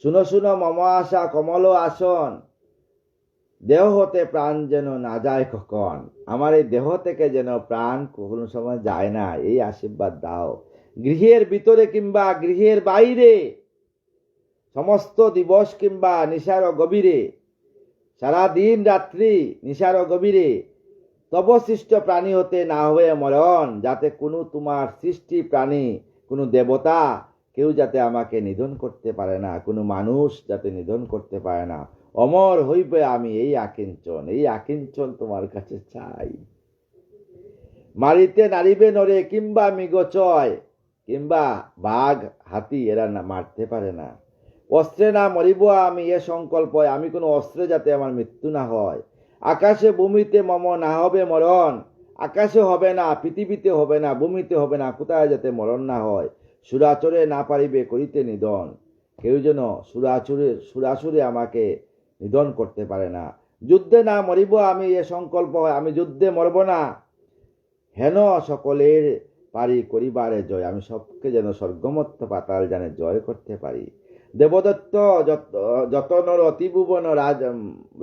শুনো শুনো মম আশা কমল আসন, দেহ হতে প্রাণ যেন না যায় কখন। আমার এই দেহ থেকে যেন প্রাণ কোনো সময় যায় না, এই আশীর্বাদ দাও। গৃহের ভিতরে কিংবা গৃহের বাইরে, সমস্ত দিবস কিংবা নিশার গভীরে, সারা দিন রাত্রি নিশার গভীরে, তব সৃষ্ট প্রাণী হতে না হয়ে মরণ। যাতে কোনো তোমার সৃষ্টি প্রাণী, কোনো দেবতা কেউ যাতে আমাকে নিধন করতে পারে না, কোনো মানুষ যাতে নিধন করতে পারে না। অমর হইবে আমি, এই আকিঞ্চন। এই আকিঞ্চন তোমার কাছে চাই। মারিতে নারিবে নরে কিংবা মৃগচয়, কিংবা বাঘ হাতি, এরা না মারতে পারে না। অস্ত্রে না মরিব আমি, এ সংকল্প। আমি কোনো অস্ত্রে যাতে আমার মৃত্যু না হয়। আকাশে ভূমিতে মম না হবে মরণ। আকাশে হবে না, পৃথিবীতে হবে না, ভূমিতে হবে না, কোথায় যাতে মরণ না হয়। সুরাচরে না পারিবে করিতে নিধন। কেউ যেন সুরাসুরে আমাকে নিধন করতে পারে না। যুদ্ধে না মরিব আমি, এ সংকল্প হয়। আমি যুদ্ধে মরব না। হেন সকলের পারি করিবারে জয়। আমি সবকে যেন স্বর্গমত্ত পাতাল জানে জয় করতে পারি। দেবদত্ত যত নর অতিভুবন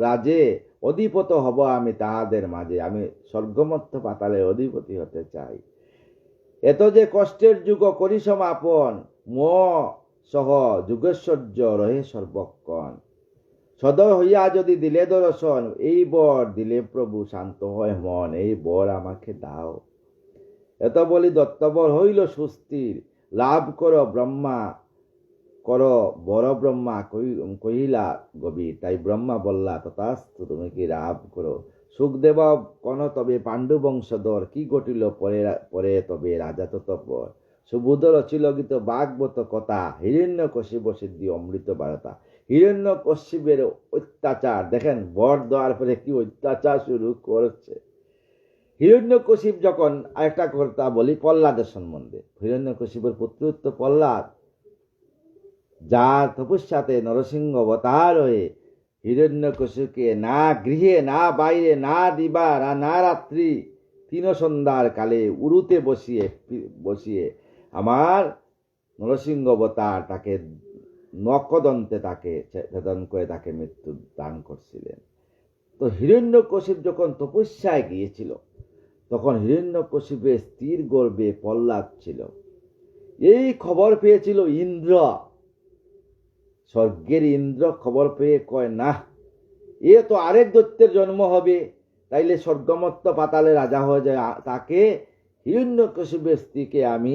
রাজে, অধিপত হব আমি তাহাদের মাঝে। আমি স্বর্গমত্ত পাতালে অধিপতি হতে চাই। এত যে কষ্টের যুগ করি সমাপন, ম সহ যুগৈশ্বর্য রহে সর্বক্ষণ। সদয় হইয়া যদি দিলে দর্শন, এই বর দিলে প্রভু শান্ত হয় মন। এই বর আমাকে দাও। এত বলি দত্তবর হইল সুস্থির, লাভ করো ব্রহ্মা, করো বড় ব্রহ্মা কহিলা গভীর। তাই ব্রহ্মা বললা তথাস্তু, তুমি কি লাভ করো। সুখদেব কোন তবে পাণ্ডু বংশধর, কি ঘটিল পরে পরে তবে রাজা ততপর। সুবুধ রচিল গীত ভাগবত কথা, হিরণ্য কশিপ সিদ্ধি অমৃত বারতা। হিরণ্য কশিপের অত্যাচার দেখেন, বর দেওয়ার পরে কি অত্যাচার শুরু করছে। হিরণ্যকশিপ যখন, আরেকটা কথা বলি প্রহ্লাদের সম্বন্ধে। হিরণ্যকশিপের পুত্র তো প্রহ্লাদ, যার তপস্যাতে নরসিংহ অবতার হয়ে হিরণ্যকশিপুকে না গৃহে না বাইরে না দিবা না রাত্রি তিন সন্ধ্যার কালে উরুতে বসিয়ে আমার নরসিংহ অবতার তাকে নকদন্তে তাকে ছেদন করে তাকে মৃত্যু দান করছিলেন। তো হিরণ্যকশিপ যখন তপস্যায় গিয়েছিল, তখন হিরণ্যকশিপের স্ত্রীর গর্ভে প্রহ্লাদ ছিল। এই খবর পেয়েছিল ইন্দ্র, স্বর্গের ইন্দ্র খবর পেয়ে কয়, না, এ তো আরেক দৈত্যের জন্ম হবে, তাইলে স্বর্গমত্ত পাতালে রাজা হয়ে যায়, তাকে হিরণ্যকশিপের স্ত্রীকে আমি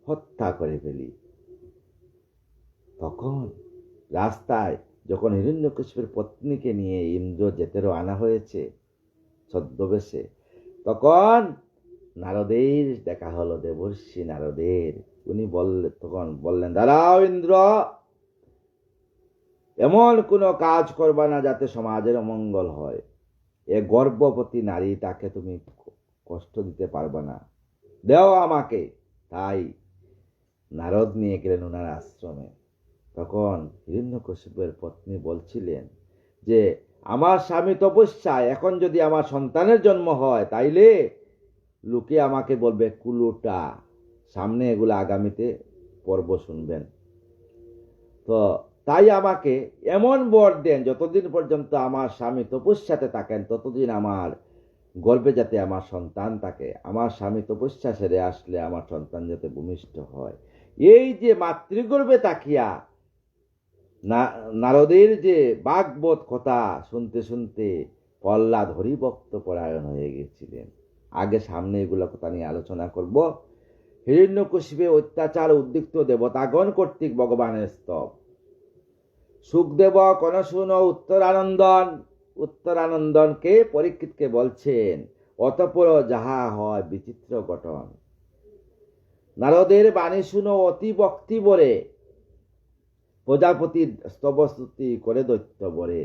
হত্যা করে ফেলি। তখন রাস্তায় যখন হিরণ্যকশিপের পত্নীকে নিয়ে ইন্দ্র যেতে রওনা হয়েছে ছদ্মবেশে, তখন নারদের দেখা হলো, দেবর্ষি নারদের। উনি তখন বললেন, দাঁড়াও ইন্দ্র, এমন কোনো কাজ করবা না যাতে সমাজের অমঙ্গল হয়। এ গর্ভবতী নারী, তাকে তুমি কষ্ট দিতে পারবা না, দেও আমাকে। তাই নারদ নিয়ে গেলেন ওনার আশ্রমে। তখন হিরণ্যকশিপুর পত্নী বলছিলেন যে, আমার স্বামী তপস্যায়, এখন যদি আমার সন্তানের জন্ম হয় তাইলে লোকে আমাকে বলবে কুলুটা। সামনে এগুলো আগামীতে পর্ব শুনবেন। তো তাই আমাকে এমন বর দেন, যতদিন পর্যন্ত আমার স্বামী তপস্যাতে থাকেন ততদিন আমার গর্ভে যাতে আমার সন্তান থাকে, আমার স্বামী তপস্যা সেরে আসলে আমার সন্তান যাতে ভূমিষ্ঠ হয়। এই যে মাতৃগর্ভে তাকিয়া নারদের যে ভাগবত কথা শুনতে শুনতে প্রহ্লাদ হরিভক্ত পরায়ণ হয়ে গেছিলেন। আগে সামনে এগুলো কথা নিয়ে আলোচনা করব। হিরণ্যকশিপে অত্যাচার উদ্যুক্ত দেবতাগণ কর্তৃক ভগবানের স্তব। সুখদেব কনশুন উত্তরানন্দনকে পরীক্ষিতকে বলছেন, অতঃপর যাহা হয় বিচিত্র ঘটন। নারদের বাণী শুনো অতি ভক্তি বরে, প্রজাপতির স্তবস্তুতি করে দৈত্য বরে।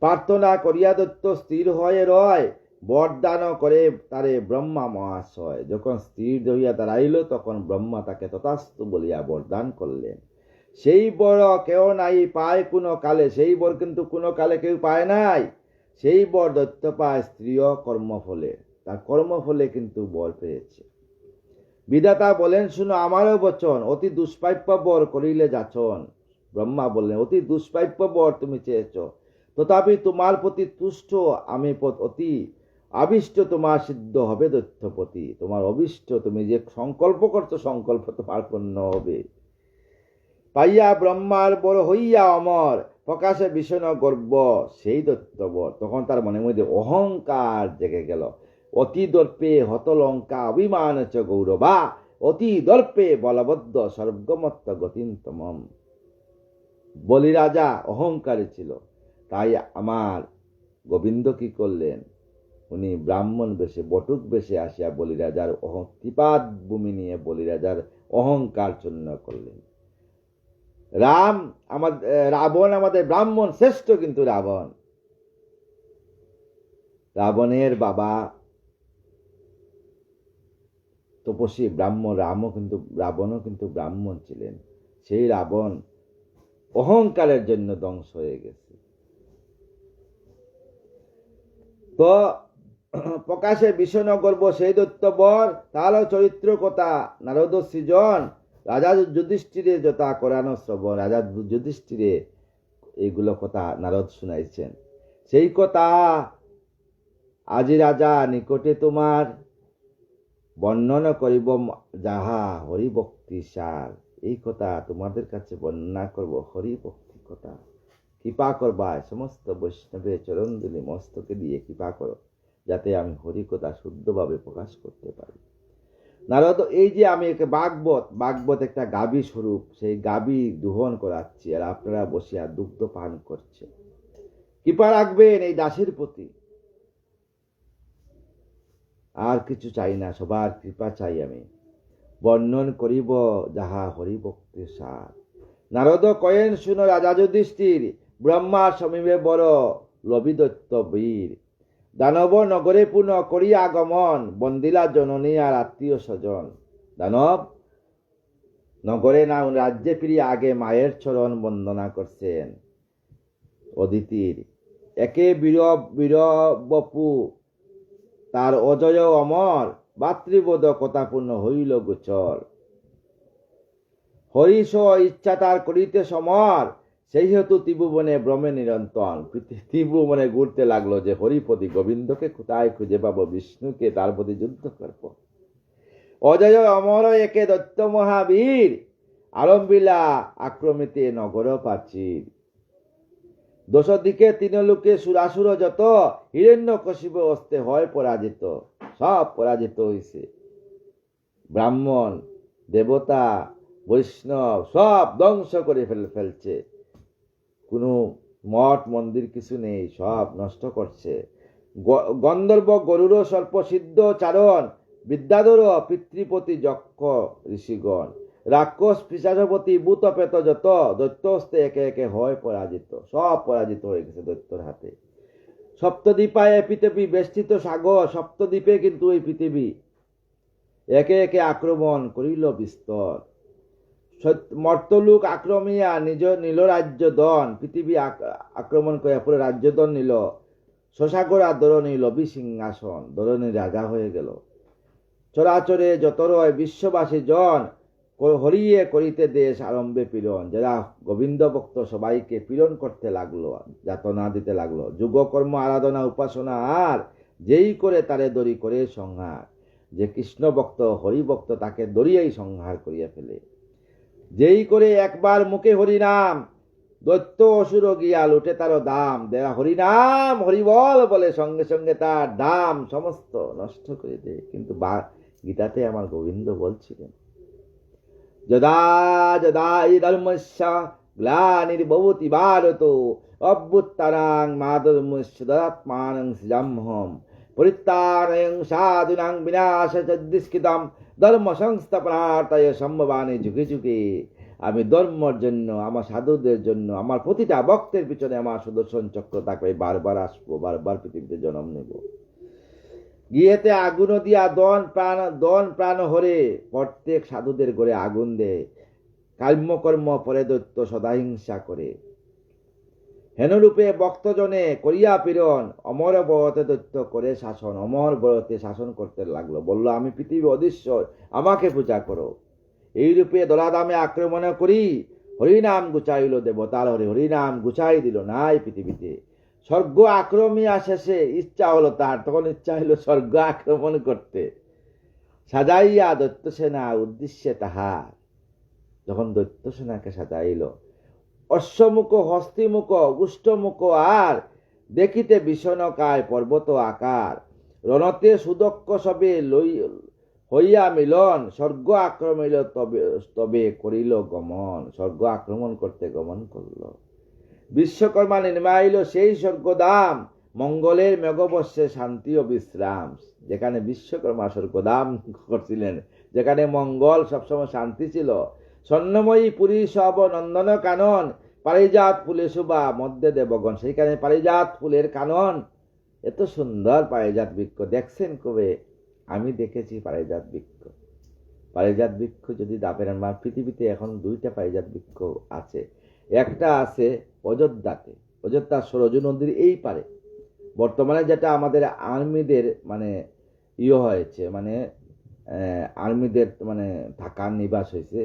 প্রার্থনা করিয়া দৈত্য স্থির হয়ে রয়, বরদান করে তারে ব্রহ্মা মহাশয়। যখন স্থির হইয়া দাঁড়াইল, তখন ব্রহ্মা তাকে তথাস্তু বলিয়া বরদান করলেন। সেই বর কেউ নাই পায় কোনো কালে, সেই বর কিন্তু কোনো কালে কেউ পায় নাই। সেই বর দৈত্য পায় স্ত্রীয় কর্মফলে, তার কর্মফলে কিন্তু বর পেয়েছে। বিধাতা বলেন, শুনো আমারও বচন, অতি দুষ্প্রাপ্য বর করিলে যাচন। ব্রহ্মা বললেন, অতি দুষ্প্রাপ্য বর তুমি চেয়েছ, তথাপি তোমার প্রতি তুষ্ট আমি অতি আবিষ্ট তোমার সিদ্ধ হবে দৈত্যপতি। তোমার অবিষ্ট, তুমি যে সংকল্প করছো সংকল্প তোমার পূর্ণ হবে। পাইয়া ব্রহ্মার বড় হইয়া অমর, প্রকাশে ভীষণ গর্ব সেই দৈত্যবর। তখন তার মনের মধ্যে অহংকার জেগে গেল। অতি দর্পে হতলঙ্কা অভিমান চ গৌরবা, অতি দর্পে বলবদ্ধ স্বর্গমত্ত গতিন্তমম। বলি রাজা অহংকারী ছিল, তাই আমার গোবিন্দ কি করলেন, উনি ব্রাহ্মণ বেশে বটুক বেশে আসিয়া বলি রাজার কৃপাদ ভূমি নিয়ে বলি রাজার অহংকার চূর্ণ করলেন। রাবণ আমাদের ব্রাহ্মণ শ্রেষ্ঠ, কিন্তু রাবণের বাবা তপস্বী ব্রাহ্মণ, রাবণও কিন্তু ব্রাহ্মণ ছিলেন। সেই রাবণ অহংকারের জন্য ধ্বংস হয়ে গেছে। তো প্রকাশে ভীষণ গর্ব সেই দৈত্যবর, তাহলে চরিত্র কথা নারদ সৃজন। রাজা যুধিষ্ঠিরে যথা করানো শ্রবণ, রাজা যুধিষ্ঠিরে এইগুলো কথা নারদ শুনাইছেন। সেই কথা আজি রাজা নিকটে তোমার বর্ণন করিব, যাহা হরিভক্তি সার। এই কথা তোমাদের কাছে বর্ণনা করব, হরিভক্তি কথা। কৃপা করবা, সমস্ত বৈষ্ণবের চরণধুলি মস্তকে দিয়ে কৃপা করো, যাতে আমি হরিকথা শুদ্ধভাবে প্রকাশ করতে পারি। নারদ এই যে আমি একে বাগবত একটা গাভী স্বরূপ, সেই গাভী দুহন করাচ্ছি আর আপনারা বসিয়া দুগ্ধ পান করছে। কৃপা রাখবেন এই দাসের প্রতি, আর কিছু চাই না, সবার কৃপা চাই আমি। বর্ণন করিব যাহা হরিভক্তের সার। নারদ কয়েন শুনো রাজা যুধিষ্ঠির, ব্রহ্মা সমীপে বড় লবিদত্ত বীর। দানব নগরে পুনঃ করিয়া আগমন, বন্দিলা জননী আর আত্মীয় স্বজন। দানব নগরে না রাজ্যে ফিরিয়া আগে মায়ের চরণ বন্দনা করছেন অদিতির। একে বীরবপু তার অজয় অমর, ভাতৃবোধ কথাপূর্ণ হইল গোচর। হরিষ ইচ্ছা তার করিতে সমর, সেই হেতু ত্রিভুবনে ভ্রমে নিরন্তন। ত্রিভুবনে ঘুরতে লাগলো যে হরিপতি গোবিন্দকে কোথায় খুঁজে পাবো, বিষ্ণুকে, তার প্রতি যুদ্ধ করবো। অজয় অমর একে দত্ত মহাবীর, আরম্বিলা আক্রমিতে নগর প্রাচীর। দশ দিকে তিন লোকে সুরাসুর যত, হিরণ্য কশিপ অস্তে হয় পরাজিত। সব পরাজিত হয়েছে, ব্রাহ্মণ দেবতা বৈষ্ণব সব ধ্বংস করে ফেলছে। কোনো মঠ মন্দির কিছু নেই, সব নষ্ট করছে। গন্ধর্ব গরুর সর্প সিদ্ধ চারণ, বিদ্যাধর পিতৃপতি যক্ষ ঋষিগণ। রাক্ষস পিশাচপতি ভূত পেত যত, দৈত্যস্তে একে একে হয় পরাজিত। সব পরাজিত হয়ে গেছে দৈত্যর হাতে। সপ্তদ্বীপায় পৃথিবী বেষ্টিত সাগর, সপ্তদ্বীপে কিন্তু এই পৃথিবী একে একে আক্রমণ করিল বিস্তর। মর্তলোক আক্রমিয়া নিল রাজ্য দন, পৃথিবী আক্রমণ করে পুরো রাজ্য দন নিল। শশাগরা ধরণী লবি সিংহাসন, ধরণী রাজা হয়ে গেল। চরাচরে যত রয় বিশ্ববাসী জন, হরিয়ে করিতে দেশ আরম্ভে পীড়ন। যারা গোবিন্দ ভক্ত সবাইকে পীড়ন করতে লাগলো, যাতনা দিতে লাগলো। যুগকর্ম আরাধনা উপাসনা আর যেই করে তারে দড়ি করে সংহার। যে কৃষ্ণ ভক্ত হরিভক্ত তাকে দড়িয়েই সংহার করিয়া ফেলে। যেই করে একবার মুখে হরিনাম, দৈত্য অসুর গিয়া লুটে তার দাম। দেয়া হরিনাম হরিবল বলে সঙ্গে সঙ্গে তার দাম সমস্ত নষ্ট করে দেয়। কিন্তু গীতাতে আমার গোবিন্দ বলছিলেন, যদা যদা ই ধর্মস্য গ্লানির্ভবতি ভারত, অভ্যুত্থানাং মাধর্মস্য তদাত্মানং সৃজাম্যহম, পরিত্রাণাং সাধুনাং বিনাশাচ্ছুৎকৃতম, ধর্ম সংস্থাপনার্থায় সম্ভবামি যুগে যুগে। আমি ধর্মের জন্য, আমার সাধুদের জন্য, আমার প্রতিটা ভক্তের পিছনে আমার সুদর্শন চক্র থাকবে। বারবার আসবো, বারবার পৃথিবীতে জন্ম নেব। গিয়েতে আগুন দিয়া দন প্রাণ হরে, প্রত্যেক সাধুদের ঘরে আগুন দেয়। কাম্যকর্ম পরে দৈত্য সদাহিংসা করে। হেনরূপে ভক্তজনে করিয়া পীড়ন, অমর বরতে দৈত্য করে শাসন। অমর বরতে শাসন করতে লাগলো, বলল আমি পৃথিবী অধীশ্বর, আমাকে পূজা করো। এইরূপে দলাদামে আক্রমণ করি, হরিনাম গুচাইল দেবতার হরে। হরিনাম গুচাই দিল নাই পৃথিবীতে। স্বর্গ আক্রমিয়া শেষে ইচ্ছা হলো তার, তখন ইচ্ছা হলো স্বর্গ আক্রমণ করতে। সাজাইয়া দৈত্য সেনা উদ্দেশ্যে তাহার, যখন দৈত্য সেনাকে সাজাইল, অশ্বমুখ হস্তিমুখ উষ্টমুখ আর, দেখিতে বিষণকায় পর্বত আকার। রণতে সুদক্ষ সবে হইয়া মিলন, স্বর্গ আক্রমিল তবে করিল গমন। স্বর্গ আক্রমণ করতে গমন করল। বিশ্বকর্মা নির্মাইল সেই স্বর্গধাম, মঙ্গলের মেঘবর্ষে শান্তি ও বিশ্রাম। যেখানে বিশ্বকর্মা স্বর্গধাম করছিলেন, যেখানে মঙ্গল সবসময় শান্তি ছিল। স্বর্ণময়ী পুরী সব নন্দন কানন, পারিজাত ফুলে শোভা মধ্যে দেবগণ। সেইখানে পারিজাত ফুলের কানন, এত সুন্দর পারিজাত বৃক্ষ দেখছেন কবে? আমি দেখেছি পারিজাত বৃক্ষ। পারিজাত বৃক্ষ যদি দাপের পৃথিবীতে এখন দুইটা পারিজাত বৃক্ষ আছে। একটা আছে অযোধ্যাতে, অযোধ্যা সরজু নদীর এই পারে। বর্তমানে যেটা আমাদের আর্মিদের মানে হয়েছে, মানে আর্মিদের মানে থাকার নিবাস হয়েছে,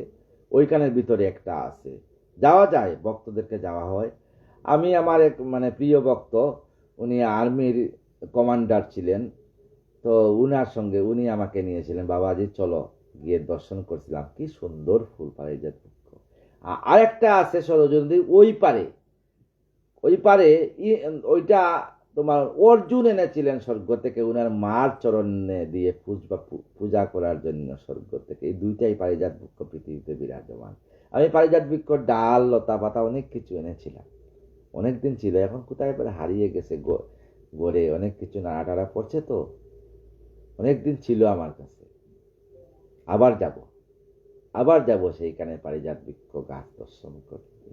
ওইখানের ভিতরে একটা আছে। যাওয়া যায়, ভক্তদেরকে যাওয়া হয়। আমি আমার এক মানে প্রিয় ভক্ত, উনি আর্মির কমান্ডার ছিলেন, তো উনার সঙ্গে উনি আমাকে নিয়েছিলেন, বাবাজি চলো, গিয়ে দর্শন করছিলাম। কি সুন্দর ফুল পারিজাত বৃক্ষ। আরেকটা আছে সরজু নদীর ওই পারে, ওইটা তোমার অর্জুন এনেছিলেন স্বর্গ থেকে উনার মার চরণে দিয়ে পূজা করার জন্য স্বর্গ থেকে। এই দুইটাই পারিজাত বৃক্ষ পৃথিবীতে বিরাজমান। আমি পারিজাত বৃক্ষ ডাল লতা পাতা অনেক কিছু এনেছিলাম, অনেকদিন ছিল, এখন কোথায় পরে হারিয়ে গেছে গড়ে, অনেক কিছু নাড়াটাড়া পড়ছে, তো অনেকদিন ছিল আমার কাছে। আবার যাব সেইখানে পারিজাত বৃক্ষ গাছ দর্শন করতে।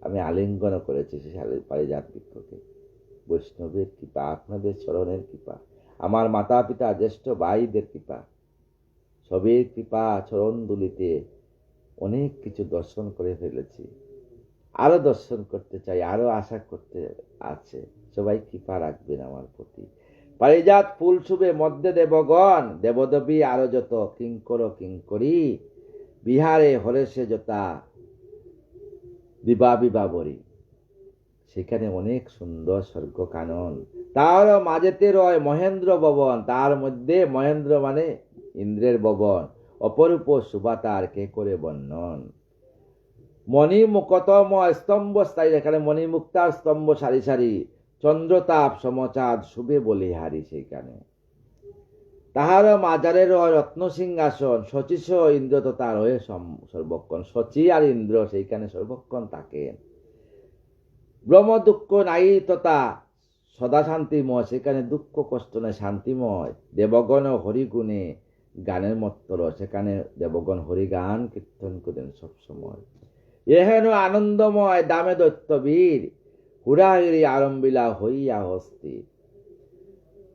আমি আলিঙ্গন করেছি সেই পারিজাত বৃক্ষকে। বৈষ্ণবের কৃপা, আপনাদের চরণের কৃপা, আমার মাতা পিতা জ্যেষ্ঠ ভাইদের কৃপা, সবের কৃপা চরণ দুলিতে অনেক কিছু দর্শন করে ফেলেছি, আরো দর্শন করতে চাই, আরো আশা করতে আছে। সবাই কৃপা রাখবেন আমার প্রতি। পারিজাত ফুল শুভে মধ্যে দেবগণ, দেবদেবী আরো যত কিঙ্কর কিঙ্করি, বিহারে হরেশে যতা দিবা বিবাবরী। সেখানে অনেক সুন্দর স্বর্গ কানন, তার মাঝেতে রয় মহেন্দ্র ভবন, তার মধ্যে মহেন্দ্র মানে ইন্দ্রের ভবন, অপরূপ শোভা তার কে করে বর্ণন। মণিমুকতময় স্তম্ভ স্থায়ী, এখানে মণিমুক্তার স্তম্ভ সারি সারি, চন্দ্রতাপ সমচাঁদ শুভে বলিহারি সেইখানে। তাহার মাজারে রয় রত্ন সিংহাসন, শচীশ ইন্দ্র তথা রয়ে সর্বক্ষণ। শচী আর ইন্দ্র সেইখানে সর্বক্ষণ থাকেন। ব্রহ্ম দুঃখ নাই তথা সদা শান্তিময়, সেখানে দুঃখ কষ্ট নেই, শান্তিময়। দেবগণ হরিগুণে গানের মত্তর, সেখানে দেবগণ হরিগান কীর্তন করেন সবসময়। এহেন আনন্দময় দামে দৈত্যবীর, হুড়াহিড়ি আরম্বিলা হইয়া হস্তি।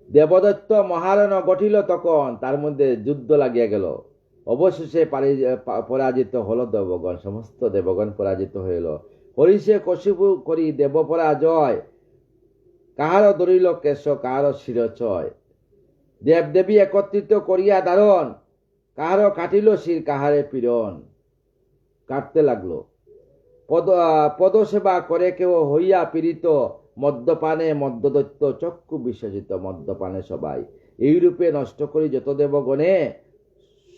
দেবদত্ত মহারণ গঠিল তখন, তার মধ্যে যুদ্ধ লাগিয়া গেল। অবশেষে পরাজিত হল দেবগণ, সমস্ত দেবগণ পরাজিত হইল। হরিষে কশিপু করি দেব পরাজয়, কাহার ধরিল কেশ কাহার শিরচয়। দেবদেবী একত্রিত করিয়া ধারণ, কাহার কাটিল শির কাহারে পীড়ন। কাটতে লাগলো। পদসেবা করে কেউ হইয়া পীড়িত, মদ্যপানে মদ্যদৈত্য চক্ষু বিসর্জিত। মদ্যপানে সবাই এইরূপে নষ্ট করি যত দেবগণে,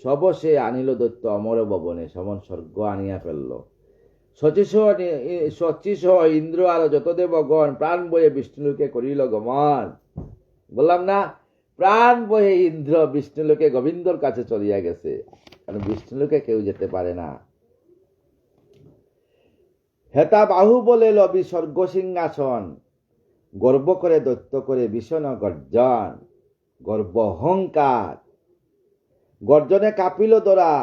সবসে আনিল দৈত্য অমর ভবনে, সমন স্বর্গ আনিয়া ফেলল। শচীশ ইন্দ্র আর যত দেবগণ প্রাণ বয়ে বিষ্ণুলোকে করিল গমন। বললাম না, প্রাণ বয়ে ইন্দ্র বিষ্ণুলোকে গোবিন্দর কাছে চলিয়া গেছে, কারণ বিষ্ণুলোকে কেউ যেতে পারে না। হেতা বাহু বলে লবি স্বর্গ সিংহাসন, গর্ব করে দৈত্য করে ভীষণ গর্জন। গর্ব অহংকার গর্জনে কাঁপিল দরা,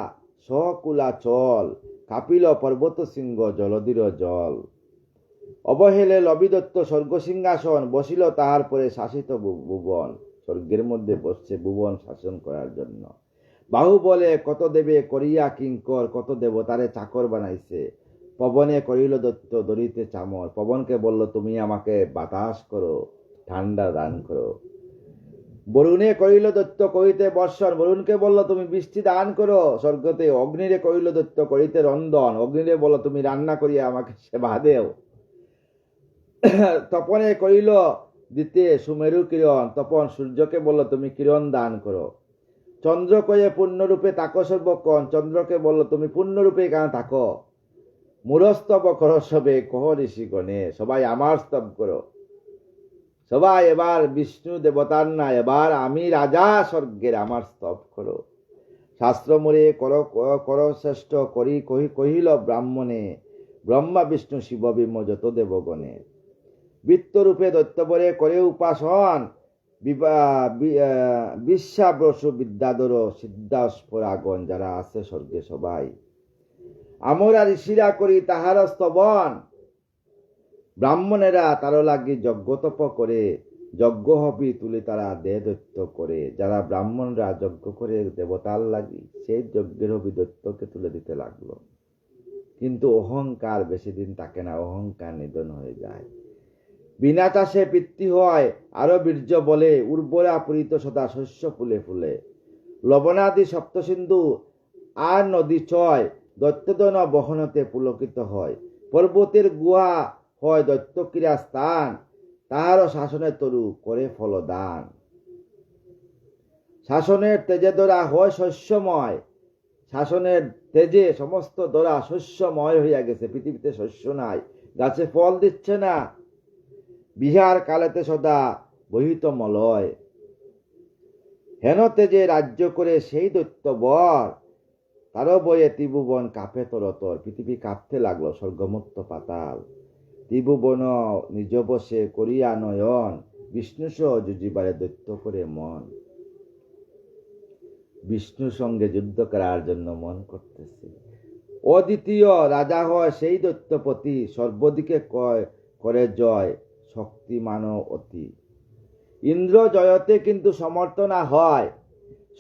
সকুলা চল, কাঁপিল পর্বত সিংহ জলধির জল। অবহেলে লবিদত্ত স্বর্গ সিংহাসন, বসিল তাহার পরে শাসিত ভুবন। স্বর্গের মধ্যে বসছে ভুবন শাসন করার জন্য। বাহু বলে কত দেবে করিয়া কিঙ্কর, কত দেবতারে চাকর বানাইছে। পবনে করিল দত্ত দরিতে চামর, পবনকে বলল তুমি আমাকে বাতাস করো, ঠান্ডা দান করো। বরুণে করিল দত্ত করিতে বর্ষণ, বরুণকে বলল তুমি বৃষ্টি দান করো স্বর্গতে। অগ্নিরে করিল দত্ত করিতে রন্ধন, অগ্নিরে বলল তুমি রান্না করিয়া আমাকে সেবা দেও। তপনে করিল দিতে সুমেরু কিরণ, তপন সূর্যকে বলল তুমি কিরণ দান করো। চন্দ্র কয়ে পূর্ণরূপে তাকো সর্বক্ষণ, চন্দ্রকে বলল তুমি পূর্ণরূপে কেন থাকো। মূরস্তব করো সবে কহ ঋষিগণে, সবাই আমার স্তব করো। সবাই এবার বিষ্ণু দেবতার না, এবার আমি রাজা স্বর্গের, আমার স্তব করো। শাস্ত্র মোরে কর শ্রেষ্ঠ করি কহিল ব্রাহ্মণে, ব্রহ্মা বিষ্ণু শিব বিম যত দেবগণে। বৃত্তরূপে দৈত্যবরে করে উপাসন, বিশ্বাব্রসু বিদ্যাধর সিদ্ধাস্পরাগণ, যারা আছে স্বর্গে সবাই। আমরা ঋষিরা করি তাহার স্তবন, ব্রাহ্মণেরা তার লাগি যজ্ঞ তপ করে। যজ্ঞ হবি তুলে তারা দে দৈত্য করে, যারা ব্রাহ্মণরা যজ্ঞ করে দেবতার লাগি, সেই যজ্ঞের হবি দৈত্যকে তুলে দিতে লাগলো। কিন্তু অহংকার বেশি দিন থাকে না, অহংকার নিধন হয়ে যায়। বিনা চাষে পিতৃ হয় আরো বীর্য বলে, উর্বরা পুরিত সদা শস্য ফুলে ফুলে। লবণাদি সপ্ত সিন্ধু আর নদী চয়, দৈত্যদন বহনতে পুলকিত হয়। পর্বতের গুহা হয় দৈত্যক্রিয়া স্থান, তাহারও শাসনের তরু করে ফলদান। শাসনের তেজে দরা হয় শস্যময়, শাসনের তেজে সমস্ত দরা শস্যময় হইয়া গেছে। পৃথিবীতে শস্য নাই, গাছে ফল দিচ্ছে না। বিহার কালেতে সদা বহিত মলয়। হেন তেজে রাজ্য করে সেই দৈত্যবর, তারও বয়ে ত্রিভুবন কাঁপে তরতর। পৃথিবী কাঁপতে লাগলো, স্বর্গমুক্ত পাতাল। ত্রিভুবন নিজ বসে করিয়া নয়ন, বিষ্ণু সহ যুজিবারে দৈত্য করে মন। বিষ্ণুর সঙ্গে যুদ্ধ করার জন্য মন করতেছে। অদ্বিতীয় রাজা হয় সেই দৈত্যপতি, সর্বদিকে করে জয়, শক্তিমান অতি। ইন্দ্র জয়তে কিন্তু সমর্থ না হয়,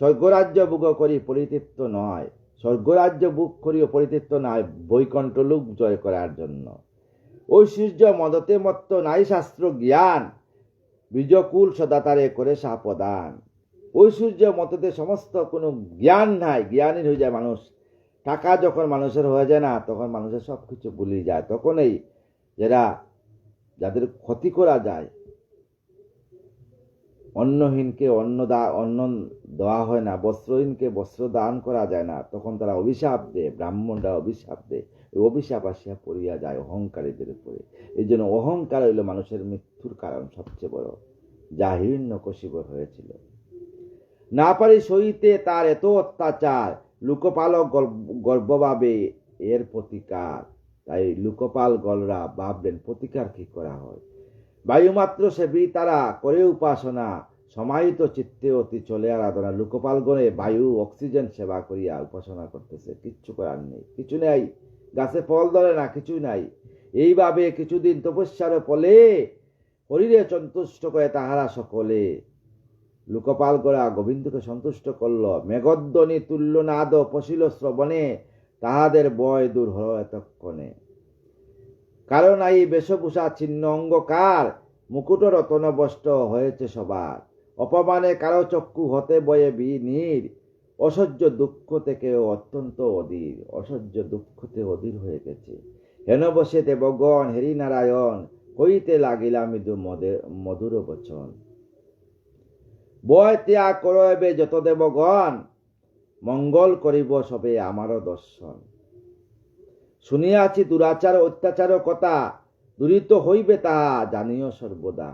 স্বর্গরাজ্য ভোগ করি পরিতৃপ্ত নয়। স্বর্গরাজ্য ভোগ করিও পরিতৃপ্ত নয়, বৈকুণ্ঠ লোক জয় করার জন্য। ঐশ্বর্য মদতে মত্ত নাই শাস্ত্র জ্ঞান, বীজকুল সদাতারে করে সাপদান। ঐশ্বর্য মততে সমস্ত কোনো জ্ঞান নাই, জ্ঞানী হয়ে যায় মানুষ। টাকা যখন মানুষের হয়ে যায় না, তখন মানুষের সবকিছু ভুলে যায়। তখনই যাদের ক্ষতি করা যায়, অন্নহীনকে অন্ন দেওয়া হয় না, বস্ত্রহীনকে বস্ত্র দান করা যায় না, তখন তারা অভিশাপ দেয়, ব্রাহ্মণরা অভিশাপ দেয়। ওই অভিশাপ আসিয়া পড়িয়া যায় অহংকারীদের উপরে। এই জন্য অহংকার হইল মানুষের মৃত্যুর কারণ সবচেয়ে বড়, যা হিরণ্যকশিপুর হয়েছিল। না পারি সইতে তার এত অত্যাচার, লোকপালক গর্বভাবে এর প্রতিকার। তাই লোকপাল গলরা ভাবলেন প্রতিকার কি করা হয়। বায়ুমাত্র সেবী তারা করে উপাসনা, সমাহিত চিত্তে অতি চলে আরাধনা। লোকপালগণে বায়ু অক্সিজেন সেবা করিয়া উপাসনা করতেছে, কিচ্ছু করার নেই, কিছু নেই, গাছে ফল ধরে না, কিছু নাই। এইভাবে কিছুদিন তপস্যার ফলে শরীরে সন্তুষ্ট করে তাহারা সকলে। লোকপালগণা গোবিন্দকে সন্তুষ্ট করল, মেঘধ্বনি তুল্য নাদ পশিল শ্রবণে, তাহাদের বয় দূর হল এতক্ষণে। কারণ এই বেশভূষা ছিন্ন অঙ্গকার, মুকুট রতন বস্ত্র হয়েছে সবার। অপমানে কারো চক্ষু হতে বয়ে বিনীর, অসহ্য দুঃখ থেকে অত্যন্ত অধীর। অসহ্য দুঃখতে অধীর হয়ে গেছে। হেন বসে দেবগণ হেরি নারায়ণ, কইতে লাগিলা মৃদু মধুর বচন। বয় ত্যাগ করবে যত দেবগণ, মঙ্গল করিব সবে আমারও দর্শন। শুনিয়াছি দুরাচার অত্যাচার কথা, দূরিত হইবে তাহা জানিও সর্বদা।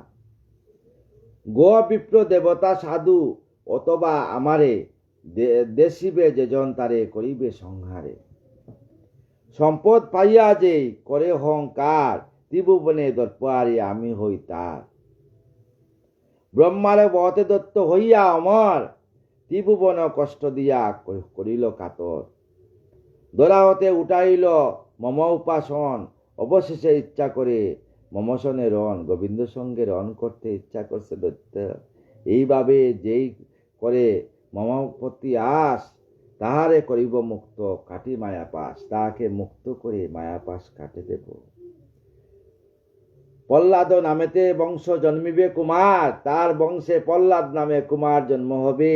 গো বিপ্র দেবতা সাধু অথবা আমারে, দেশিবে যেজন তারে করিবে সংহারে। সম্পদ পাইয়া যে করে অহংকার, ত্রিভুবনে দর্পারি আমি হই তার। ব্রহ্মারে বহতে দত্ত হইয়া অমর, ত্রিভুবন কষ্ট দিয়া করিল কাতর। দোরা হতে উঠাইল মম উপাসন, অবশেষে ইচ্ছা করে মমসনে রণ। গোবিন্দ সঙ্গে রণ করতে ইচ্ছা করছে দৈত্য। এইভাবে যেই করে মম প্রতি আস, তাহারে করিব মুক্ত, কাটি মায়াপাশ। তাহাকে মুক্ত করে মায়াপাশ কাটে দেব। প্রহ্লাদ নামেতে বংশ জন্মিবে কুমার, তার বংশে প্রহ্লাদ নামে কুমার জন্ম হবে।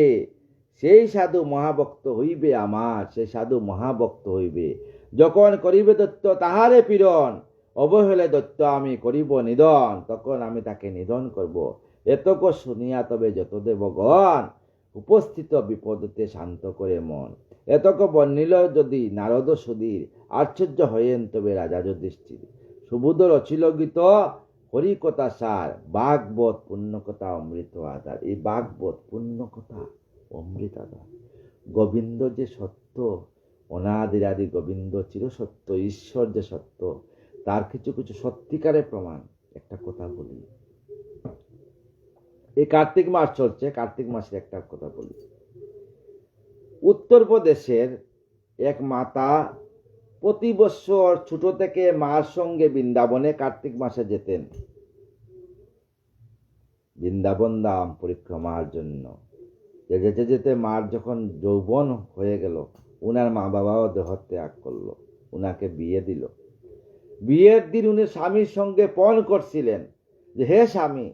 সেই সাধু মহাভক্ত হইবে আমার, সে সাধু মহাভক্ত হইবে। যখন করিবে দৈত্য তাহারে পীড়ন, অবহেলে দৈত্য আমি করিব নিধন, তখন আমি তাকে নিধন করব। এতক শুনিয়া তবে যত দেবগণ, উপস্থিত বিপদতে শান্ত করে মন। এতক বর্ণিল যদি নারদ সুধীর, আশ্চর্য হইয়েন তবে রাজা যুধিষ্ঠির। সুবোধ রচিল গীত হরিকথা সার, ভাগবত পুণ্যকথা অমৃত আধার। এই ভাগবত পুণ্যকথা অমৃত আধার। গোবিন্দ যে সত্য, অনাদিরাদি গোবিন্দ চিরসত্য, ঈশ্বর যে সত্য, তার কিছু কিছু সত্যিকারের প্রমাণ। একটা কথা বলি, এই কার্তিক মাস চলছে, কার্তিক মাসের একটা কথা বলি। উত্তরপ্রদেশের এক মাতা প্রতি বছর ছোট থেকে মার সঙ্গে বৃন্দাবনে কার্তিক মাসে যেতেন, বৃন্দাবন ধাম পরিক্রমার জন্য। যেতে যেতে মার যখন যৌবন হয়ে গেল, উনার মা বাবাও দেহত্যাগ করলো, উনাকে বিয়ে দিল। বিয়ের দিন উনি স্বামীর সঙ্গে পণ করছিলেন যে, হে স্বামী,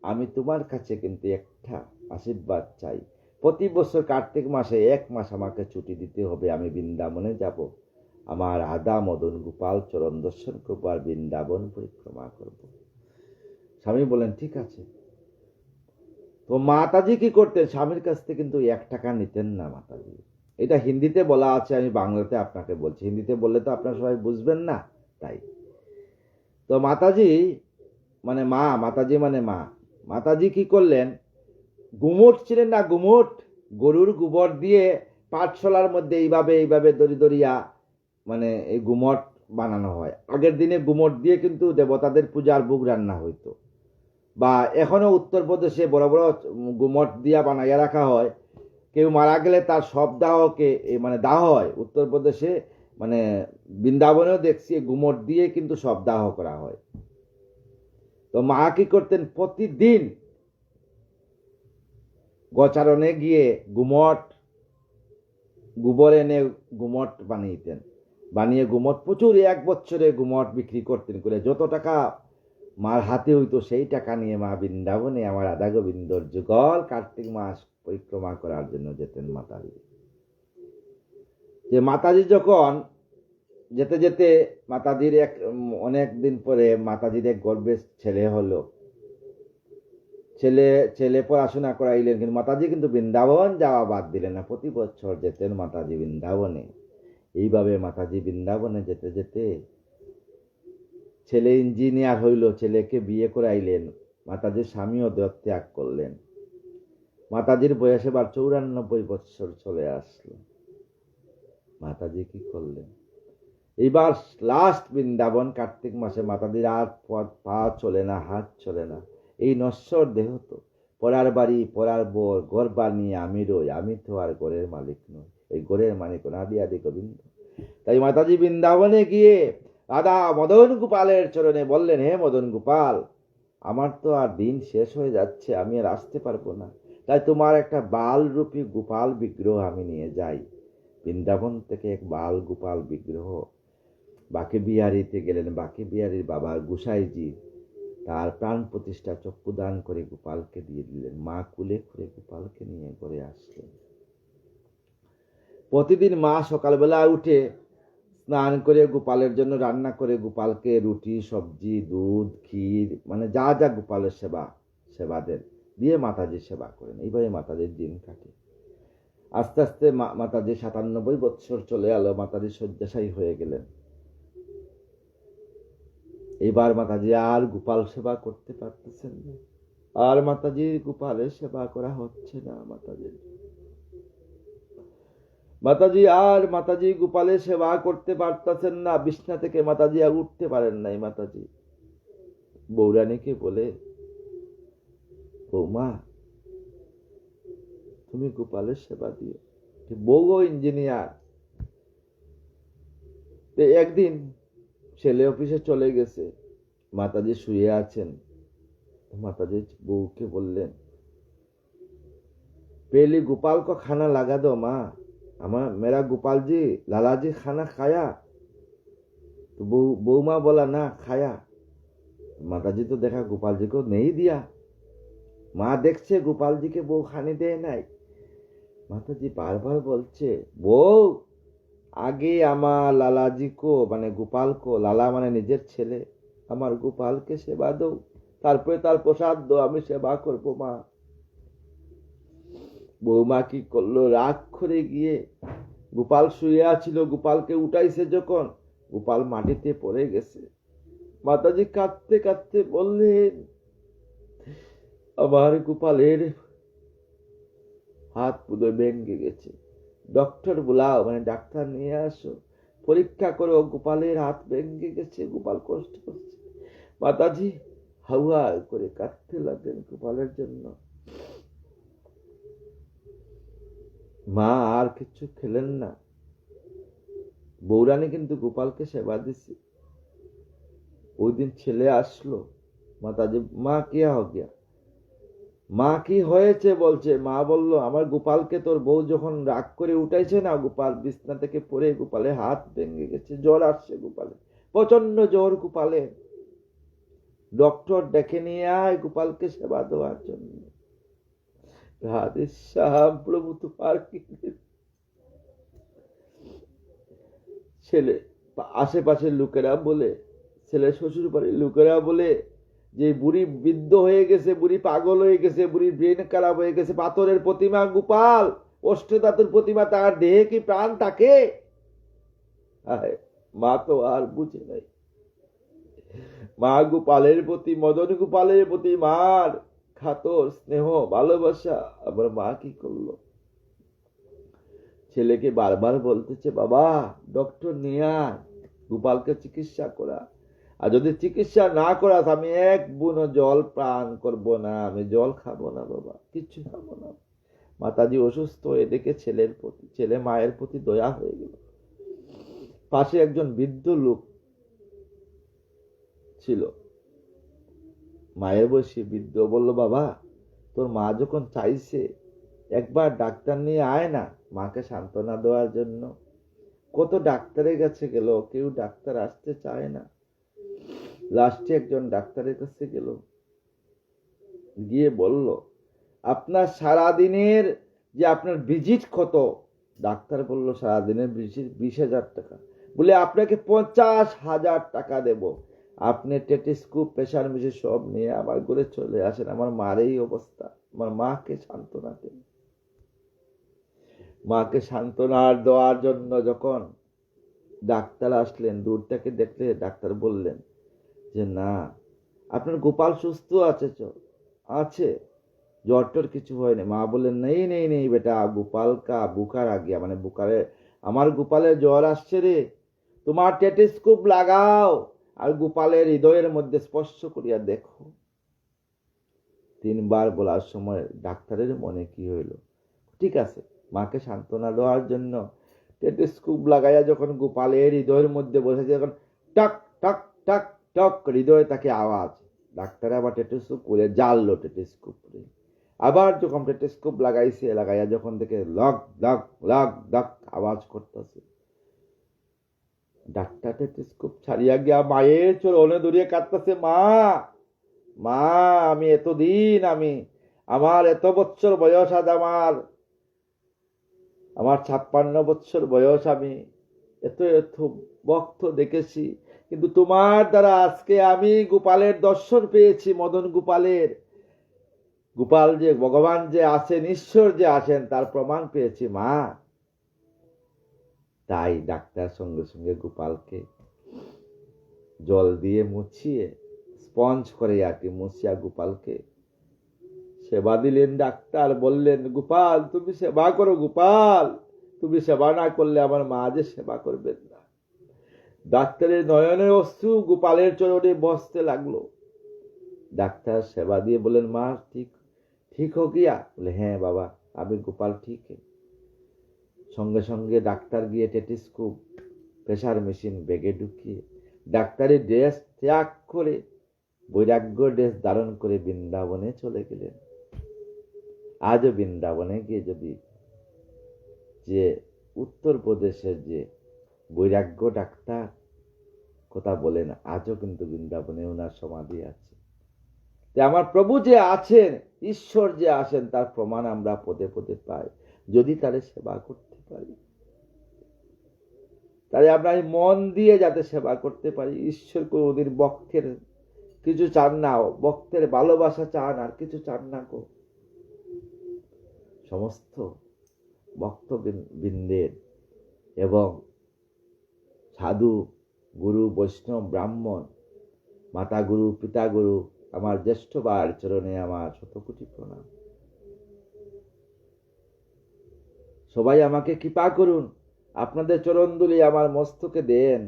আমি তোমার কাছে কিন্তু একটা আশীর্বাদ চাই। প্রতি বছর কার্তিক মাসে 1 মাস আমাকে ছুটি দিতে হবে, আমি বৃন্দাবনে যাব। আমার রাধা মদন গোপাল চরণ দর্শন করবো আর বৃন্দাবন পরিক্রমা করব। স্বামী বলেন ঠিক আছে। তো মাতাজি কি করতেন, স্বামীর কাছ থেকে কিন্তু 1 টাকা নিতেন না মাতাজি। এটা হিন্দিতে বলা আছে, আমি বাংলাতে আপনাকে বলছি। হিন্দিতে বললে তো আপনারা সবাই বুঝবেন না, তাই। তো মাতাজি মানে মা, মাতাজি মানে মা। মাতাজি কি করলেন, গুমট ছিলেন না, গুমট, গরুর গোবর দিয়ে পাঠশালার মধ্যে এইভাবে এইভাবে দড়িয়া মানে এই গুমট বানানো হয়। আগের দিনে গুমট দিয়ে কিন্তু দেবতাদের পূজার ভোগ রান্না হইতো, বা এখনো উত্তরপ্রদেশে বড় বড় গুমট দিয়া বানাইয়া রাখা হয়। কেউ মারা গেলে তার সব দাহকে মানে দাহ হয় উত্তরপ্রদেশে, মানে বৃন্দাবনেও দেখছি গুমট দিয়ে কিন্তু সব দাহ করা হয়। তো মা কি করতেন, প্রতিদিন গোচারণে গিয়ে গুমট, গোবর এনে গুমট বানিয়েতেন, বানিয়ে গুমট প্রচুর, 1 বছরে গুমট বিক্রি করতেন, করে যত টাকা মার হাতে হইতো সেই টাকা নিয়ে মা বৃন্দাবনে আমার রাধা গোবিন্দর যুগল কার্তিক মাস পরিক্রমা করার জন্য যেতেন মাতাজি। যে মাতাজি যখন যেতে যেতে মাতাজির অনেক দিন পরে মাতাজির এক গর্ভে ছেলে হলো। ছেলে পড়াশোনা করাইলেন, কিন্তু মাতাজি কিন্তু বৃন্দাবন যাওয়া বাদ দিলেন না, প্রতি বছর যেতেন মাতাজি বৃন্দাবনে। এইভাবে মাতাজি বৃন্দাবনে যেতে যেতে ছেলে ইঞ্জিনিয়ার হইল, ছেলেকে বিয়ে করাইলেন, মাতাজির স্বামীও দেহত্যাগ করলেন। মাতাজির বয়স এবার 94 বছর চলে আসলো। মাতাজি কি করলেন, এইবার লাস্ট বৃন্দাবন কার্তিক মাসে মাতাজির আর পা চলে না, হাত চলে না, এই নশ্বর দেহ তো, পড়ার বাড়ি পড়ার বর, ঘর বানিয়ে আমি রই, আমি তো আর ঘরের মালিক নই, এই ঘরের মালিক আদি আদি গোবিন্দ। তাই মাতাজি বৃন্দাবনে গিয়ে রাধা মদন গোপালের চরণে বললেন, হে মদন গোপাল, আমার তো আর দিন শেষ হয়ে যাচ্ছে, আমি আর আসতে পারবো না, তাই তোমার একটা বাল রূপী গোপাল বিগ্রহ আমি নিয়ে যাই। বৃন্দাবন থেকে এক বাল গোপাল বিগ্রহ বাঁকে বিহারিতে গেলেন। বাঁকে বিহারীর বাবা গোসাইজি তার প্রাণ প্রতিষ্ঠা চক্ষুদান করে গোপালকে দিয়ে দিলেন। মা কুলে করে গোপালকে নিয়ে ঘরে আসলেন। প্রতিদিন মা সকালবেলা উঠে স্নান করে গোপালের জন্য রান্না করে গোপালকে রুটি সবজি দুধ ক্ষীর মানে যা যা গোপালের সেবাদের দিয়ে মাতাজির সেবা করেন। এইভাবে মাতাজির দিন কাটে। আস্তে আস্তে মাতাজি 97 বছর চলে এলো, মাতাজি শয্যাশায়ী হয়ে গেলেন। এবার মাতাজি আর গোপাল সেবা করতে পারতেছেন না, আর মাতাজির গোপালের সেবা করা হচ্ছে না। মাতাজি গোপালের সেবা করতে পারতেছেন না, বিছনা থেকে মাতাজি আর উঠতে পারেন নাই। মাতাজি বৌরানীকে বলে, বৌমা তুমি গোপালের সেবা দিও। বউ ইঞ্জিনিয়ার। একদিন ছেলে অফিসে চলে গেছে, মাতাজি শুয়ে আছেন। মাতাজি বউকে বললেন, पहले गोपाल को खाना लगा दो माँ, मेरा गोपाल जी लाला जी खाना खाया? तो बहू माँ बोला ना खाया। माताजी तो देखा गोपाल जी को नहीं दिया, माँ देखছে गोपाल जी के बहू खाने दे নাই। माताजी बार बार बोलছে, বউ আগে আমার লালাজি কো মানে গোপাল কো, লালা মানে নিজের ছেলে, আমার গোপালকে সেবা দাও, তারপরে তার প্রসাদ দাও, আমি সেবা করবো মা। বৌমা কি করলো, রাগ করে গিয়ে গোপাল শুয়ে আছিল, গোপালকে উঠাইছে যখন গোপাল মাটিতে পড়ে গেছে। মাতাজি কাঁদতে কাঁদতে বললেন, আমার গোপালের হাত পুরো ভেঙে গেছে, ডক্টর বুলাও মানে ডাক্তার নিয়ে আসো, পরীক্ষা করো, গোপালের হাত ভেঙে গেছে, গোপাল কষ্ট করছে। মাতাজি হাওয়া করে কাঁদতে লাগলেন গোপালের জন্য। মা আর কিছু খেলেন না। বৌরানী কিন্তু গোপালকে সেবা দিছে। ওই দিন ছেলে আসলো, মাতাজি মা কিয়া হো গিয়া, মা কি হয়েছে বলছে। মা বলল, আমার গোপালকে তোর বউ যখন রাগ করে উঠাইছে না, গোপাল বিছনা থেকে পড়ে গোপালে হাত ভেঙে গেছে, জ্বর আসছে গোপালে, প্রচন্ড জ্বর গোপালে, ডক্টর ডেকে নিয়ে আয় গোপালকে সেবা দেওয়ার জন্য। রাধে শ্যাম প্রভু তোমার কি। ছেলে আশেপাশের লোকেরা বলে, ছেলে শ্বশুর বাড়ির লোকেরা বলে যে বুড়ি বৃদ্ধ হয়ে গেছে, বুড়ি পাগল হয়ে গেছে, বুড়ির ব্রেন খারাপ হয়ে গেছে, পাথরের প্রতিমা গোপাল, অষ্টধাতুর প্রতিমা, তার দেহে কি প্রাণ থাকে? মা তো আর বুঝে নাই। মা গোপালের প্রতি, মদন গোপালের প্রতি মার খাতর স্নেহ ভালোবাসা। আমার মা কি করলো, ছেলেকে বারবার বলতেছে, বাবা ডক্টর নিয়ে আয়, গোপালকে চিকিৎসা করা। আর যদি চিকিৎসা না করাস আমি এক বুনো জল পান করব না, আমি জল খাবো না বাবা, কিচ্ছু খাবো না। মাতাজি অসুস্থ হয়ে দেখে ছেলে মায়ের প্রতি দয়া হয়ে গেল। পাশে একজন বৃদ্ধ লোক ছিল, মায়ের বয়সী বৃদ্ধ, বলল, বাবা তোর মা যখন চাইছে একবার ডাক্তার নিয়ে আয় না, মাকে সান্ত্বনা দেওয়ার জন্য। কত ডাক্তারের কাছে গেল, কেউ ডাক্তার আসতে চায় না। লাস্টে একজন ডাক্তারের কাছে গেল, গিয়ে বলল, আপনার সারাদিনের যে আপনার ভিজিট কত? ডাক্তার বলল, সারাদিনের ভিজিট 20,000 টাকা। বলে, আপনাকে 50,000 টাকা দেব, আপনি টেটিস্কোপ প্রেসার মেশিন সব নিয়ে আমার ঘরে চলে আসেন, আমার মার এই অবস্থা, আমার মাকে সান্ত্বনা দেন। মাকে সান্ত্বনা দেওয়ার জন্য যখন ডাক্তার আসলেন, দূর থেকে দেখলে ডাক্তার বললেন যে না, আপনার গোপাল সুস্থ আছে, জ্বর টর কিছু হয়নি। মা বললেন, নেই নেই নেই বেটা, গোপাল কা বুখার আ গিয়া, মানে বুখারে, আমার গোপালের জ্বর আসছে রে, তোমার টেটিস্কোপ লাগাও আর গোপালের হৃদয়ের মধ্যে স্পর্শ করিয়া দেখো। 3 বার বলার সময় ডাক্তারের মনে কি হইল, ঠিক আছে। মাকে সান্ত্বনা দেওয়ার জন্য টেটিস্কোপ লাগাইয়া যখন গোপালের হৃদয়ের মধ্যে বসেছে, যখন টক টক টক টক হৃদয়ে তাকে আওয়াজ, ডাক্তার আবার টেটিস্কোপ করে জ্বাললো টেটিস্কোপ, আবার যখন টেটিস্কোপ লাগাইয়া যখন দেখে লক লক লক লক আওয়াজ করতেছে, ডাক্তার টেটিস্কোপ ছাড়িয়া গিয়া মায়ের চরণে দড়িয়ে কাঁদতেছে, মা মা, আমি এতদিন, আমার এত বছর বয়স, আজ আমার 56 বছর বয়স, আমি এত এত ভক্ত দেখেছি, কিন্তু তোমার দ্বারা আজকে আমি গোপালের দর্শন পেয়েছি, মদন গোপালের, গোপাল যে ভগবান যে আছেন, ঈশ্বর যে আছেন, তার প্রমাণ পেয়েছি মা। তাই ডাক্তার সঙ্গে সঙ্গে গোপালকে জল দিয়ে মুছিয়ে, স্পঞ্জ করে আর কি মুছিয়া গোপালকে সেবা দিলেন। ডাক্তার বললেন, গোপাল তুমি সেবা করো, গোপাল তুমি সেবা না করলে আমার মা যে সেবা করবেন না। ডাক্তারের নয়নের অশ্রু গোপালের চরণে বসতে লাগলো। ডাক্তার সেবা দিয়ে বললেন, মা ঠিক হো গিয়া? বলে, হ্যাঁ বাবা, আমি গোপাল ঠিক। সঙ্গে সঙ্গে ডাক্তার গিয়ে টেটিস্কোপ প্রেসার মেশিন ব্যাগে ঢুকিয়ে ডাক্তারের ড্রেস ত্যাগ করে বৈরাগ্য ড্রেস ধারণ করে বৃন্দাবনে চলে গেলেন। আজও বৃন্দাবনে গিয়ে যদি যে উত্তরপ্রদেশের যে বৈরাগ্য ডাক্তার কথা বলেন, আজও কিন্তু বৃন্দাবনে ওনার সমাধি আছে। আমার প্রভু যে আছেন, ঈশ্বর যে আছেন, তার প্রমাণ আমরা পদে পদে পাই যদি তারে সেবা করতে পারি। তাই আমরা মন দিয়ে যাতে সেবা করতে পারি। ঈশ্বর কোনদিন ভক্তের কিছু চান না, ভক্তের ভালোবাসা চান, আর কিছু চান না গো। সমস্ত ভক্তবৃন্দের এবং সাধু, গুরু, বৈষ্ণব, ব্রাহ্মণ, মাতা গুরু, পিতা গুরু, আমার জ্যেষ্ঠ বার চরণে আমার শতকোটি প্রণাম। সবাই আমাকে কৃপা করুন, আপনাদের চরণধুলি আমার মস্তকে দেন,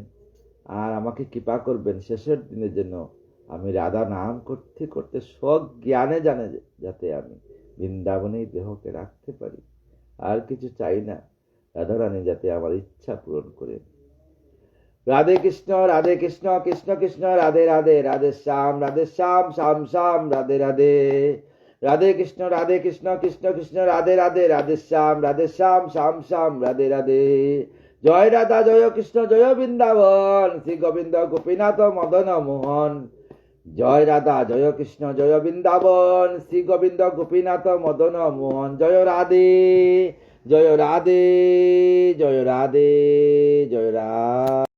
আর আমাকে কৃপা করবেন শেষের দিনে যেন আমি রাধা নাম করতে করতে সজ্ঞানে জানে যাতে আমি বৃন্দাবনেই দেহকে রাখতে পারি। আর কিছু চাই না, রাধারানী যাতে আমার ইচ্ছা পূরণ করেন। রাধে কৃষ্ণ কৃষ্ণ কৃষ্ণ রাধে রাধে, রাধে শ্যাম শ্যাম শ্যাম রাধে রাধে, রাধে কৃষ্ণ কৃষ্ণ কৃষ্ণ রাধে রাধে, রাধে শ্যাম শ্যাম শ্যাম রাধে রাধে। জয় রাধা জয় কৃষ্ণ জয় বৃন্দাবন, শ্রী গোবিন্দ গোপীনাথ মদন মোহন। জয় রাধা জয় কৃষ্ণ জয় বৃন্দাবন, শ্রী গোবিন্দ গোপীনাথ মদন মোহন। জয় রাধে জয় রাধে জয় রাধে জয় রাধে।